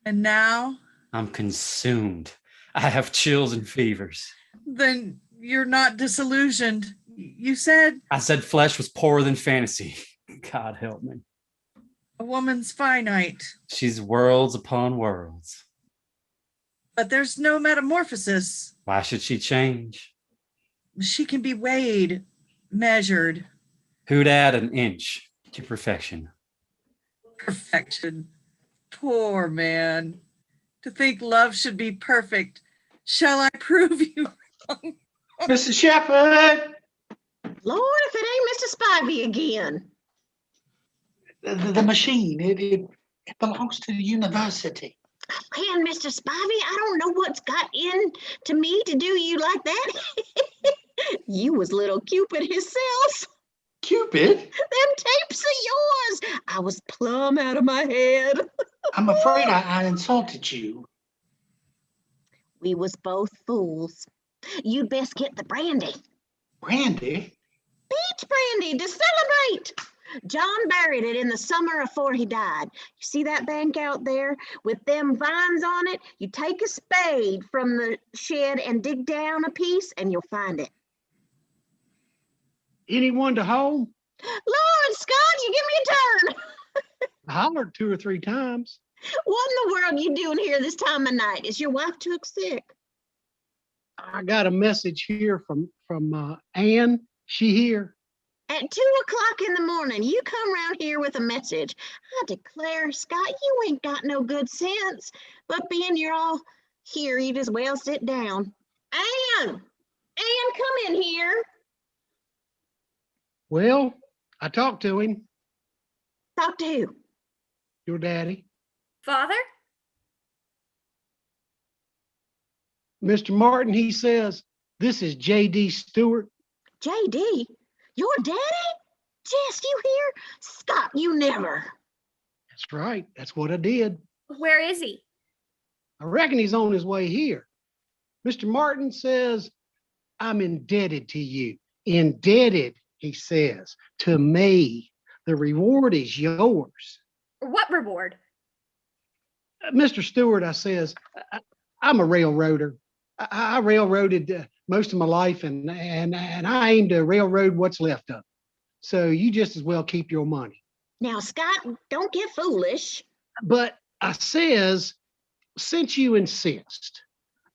And now? I'm consumed. I have chills and fevers. Then you're not disillusioned. You said I said flesh was poorer than fantasy. God help me. a woman's finite, She's worlds upon worlds. but there's no metamorphosis. Why should she change? She can be weighed, measured. Who'd add an inch to perfection? Perfection. Poor man. To think love should be perfect. Shall I prove you wrong? Mr. Shepherd, Lord, if it ain't Mr. Spivey again. the machine, it belongs to the university. Man, Mr. Spivey, I don't know what's got into me to do you like that. You was little Cupid himself. Cupid? Them tapes are yours. I was plumb out of my head. I'm afraid I insulted you. We was both fools. You'd best get the brandy. Brandy? Beach brandy to celebrate. John buried it in the summer afore he died. You see that bank out there with them vines on it? You take a spade from the shed and dig down a piece and you'll find it. Anyone to home? Lord, Scott, you give me a turn. I hollered 2 or 3 times. What in the world you doing here this time of night? Is your wife took sick? I got a message here from Ann. She here. At 2 o'clock in the morning, you come round here with a message. I declare, Scott, you ain't got no good sense. But being you're all here, you'd as well sit down. Ann! Ann, come in here. Well, I talked to him, Talk to who? your daddy. Father? Mr. Martin, he says, this is J.D. Stewart. J.D.? Your daddy? Just you here? Scott, you never. That's right. That's what I did. Where is he? I reckon he's on his way here. Mr. Martin says, I'm indebted to you. Indebted, he says, to me. The reward is yours. What reward? Mr. Stewart, I says, I'm a railroader. I railroaded most of my life, and I aim to railroad what's left of it. So you just as well keep your money. Now, Scott, don't get foolish. But I says, since you insist,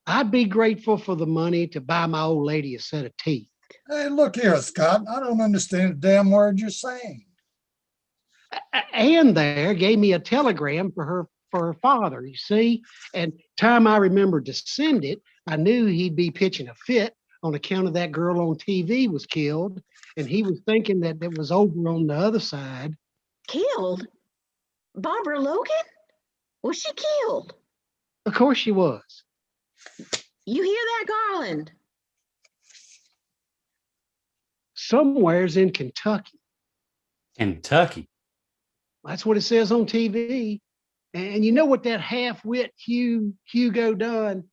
I'd be grateful for the money to buy my old lady a set of teeth. Hey, look here, Scott. I don't understand a damn word you're saying. Ann there gave me a telegram for her father, you see. And time I remembered to send it, I knew he'd be pitching a fit on account of that girl on TV was killed. And he was thinking that it was over on the other side. Killed? Barbara Logan? Was she killed? Of course she was. You hear that, Garland? Somewhere's in Kentucky. Kentucky. That's what it says on TV. And you know what that half-wit Hugo done?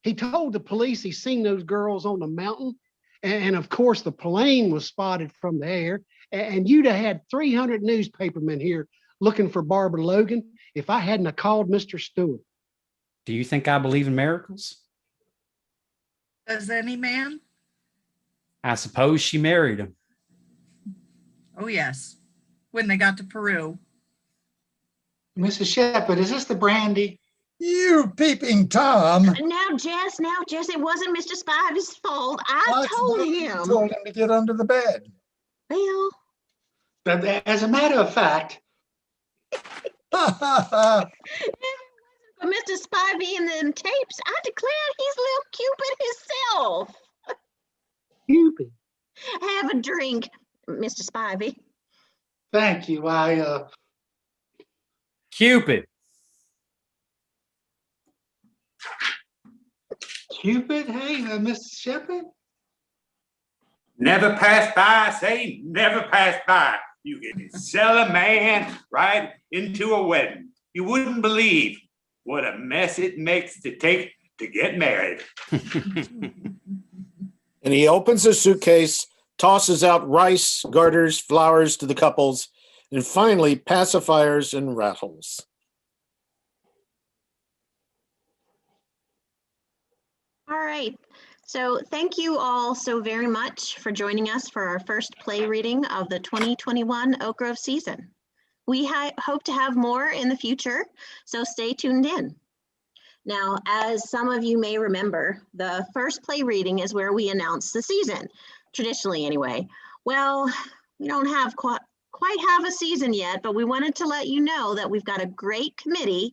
He told the police he seen those girls on the mountain. And of course, the plane was spotted from the air. And you'd have had 300 newspapermen here looking for Barbara Logan if I hadn't have called Mr. Stewart. Do you think I believe in miracles? Does any man? I suppose she married him. Oh, yes. When they got to Peru. Mrs. Shepherd, is this the brandy? You peeping Tom. Now, Jess, it wasn't Mr. Spivey's fault. I told him. Told him to get under the bed. Bill. But as a matter of fact, For Mr. Spivey and them tapes, I declare he's little Cupid himself. Cupid. Have a drink, Mr. Spivey. thank you. Cupid. Cupid, hey, Mr. Shepherd? Never pass by, say never pass by. You can sell a man right into a wedding. You wouldn't believe what a mess it makes to get married. And he opens his suitcase tosses out rice, garters, flowers to the couples, and finally pacifiers and rattles. All right. So thank you all so very much for joining us for our first play reading of the 2021 Oak Grove season. We hope to have more in the future, so stay tuned in. Now, as some of you may remember, the first play reading is where we announce the season, traditionally anyway. Well, we don't have quite have a season yet, but we wanted to let you know that we've got a great committee,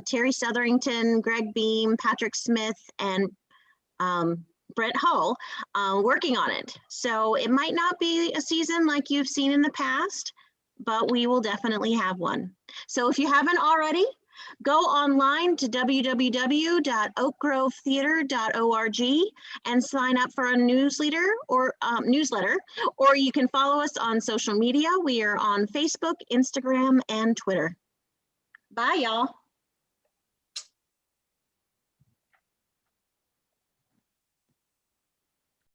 Terry Southerington, Greg Beam, Patrick Smith, and Brett Hull working on it. So it might not be a season like you've seen in the past, but we will definitely have one. So if you haven't already, go online to www.oakgrovetheater.org and sign up for a newsletter, or you can follow us on social media. We are on Facebook, Instagram, and Twitter. Bye, y'all.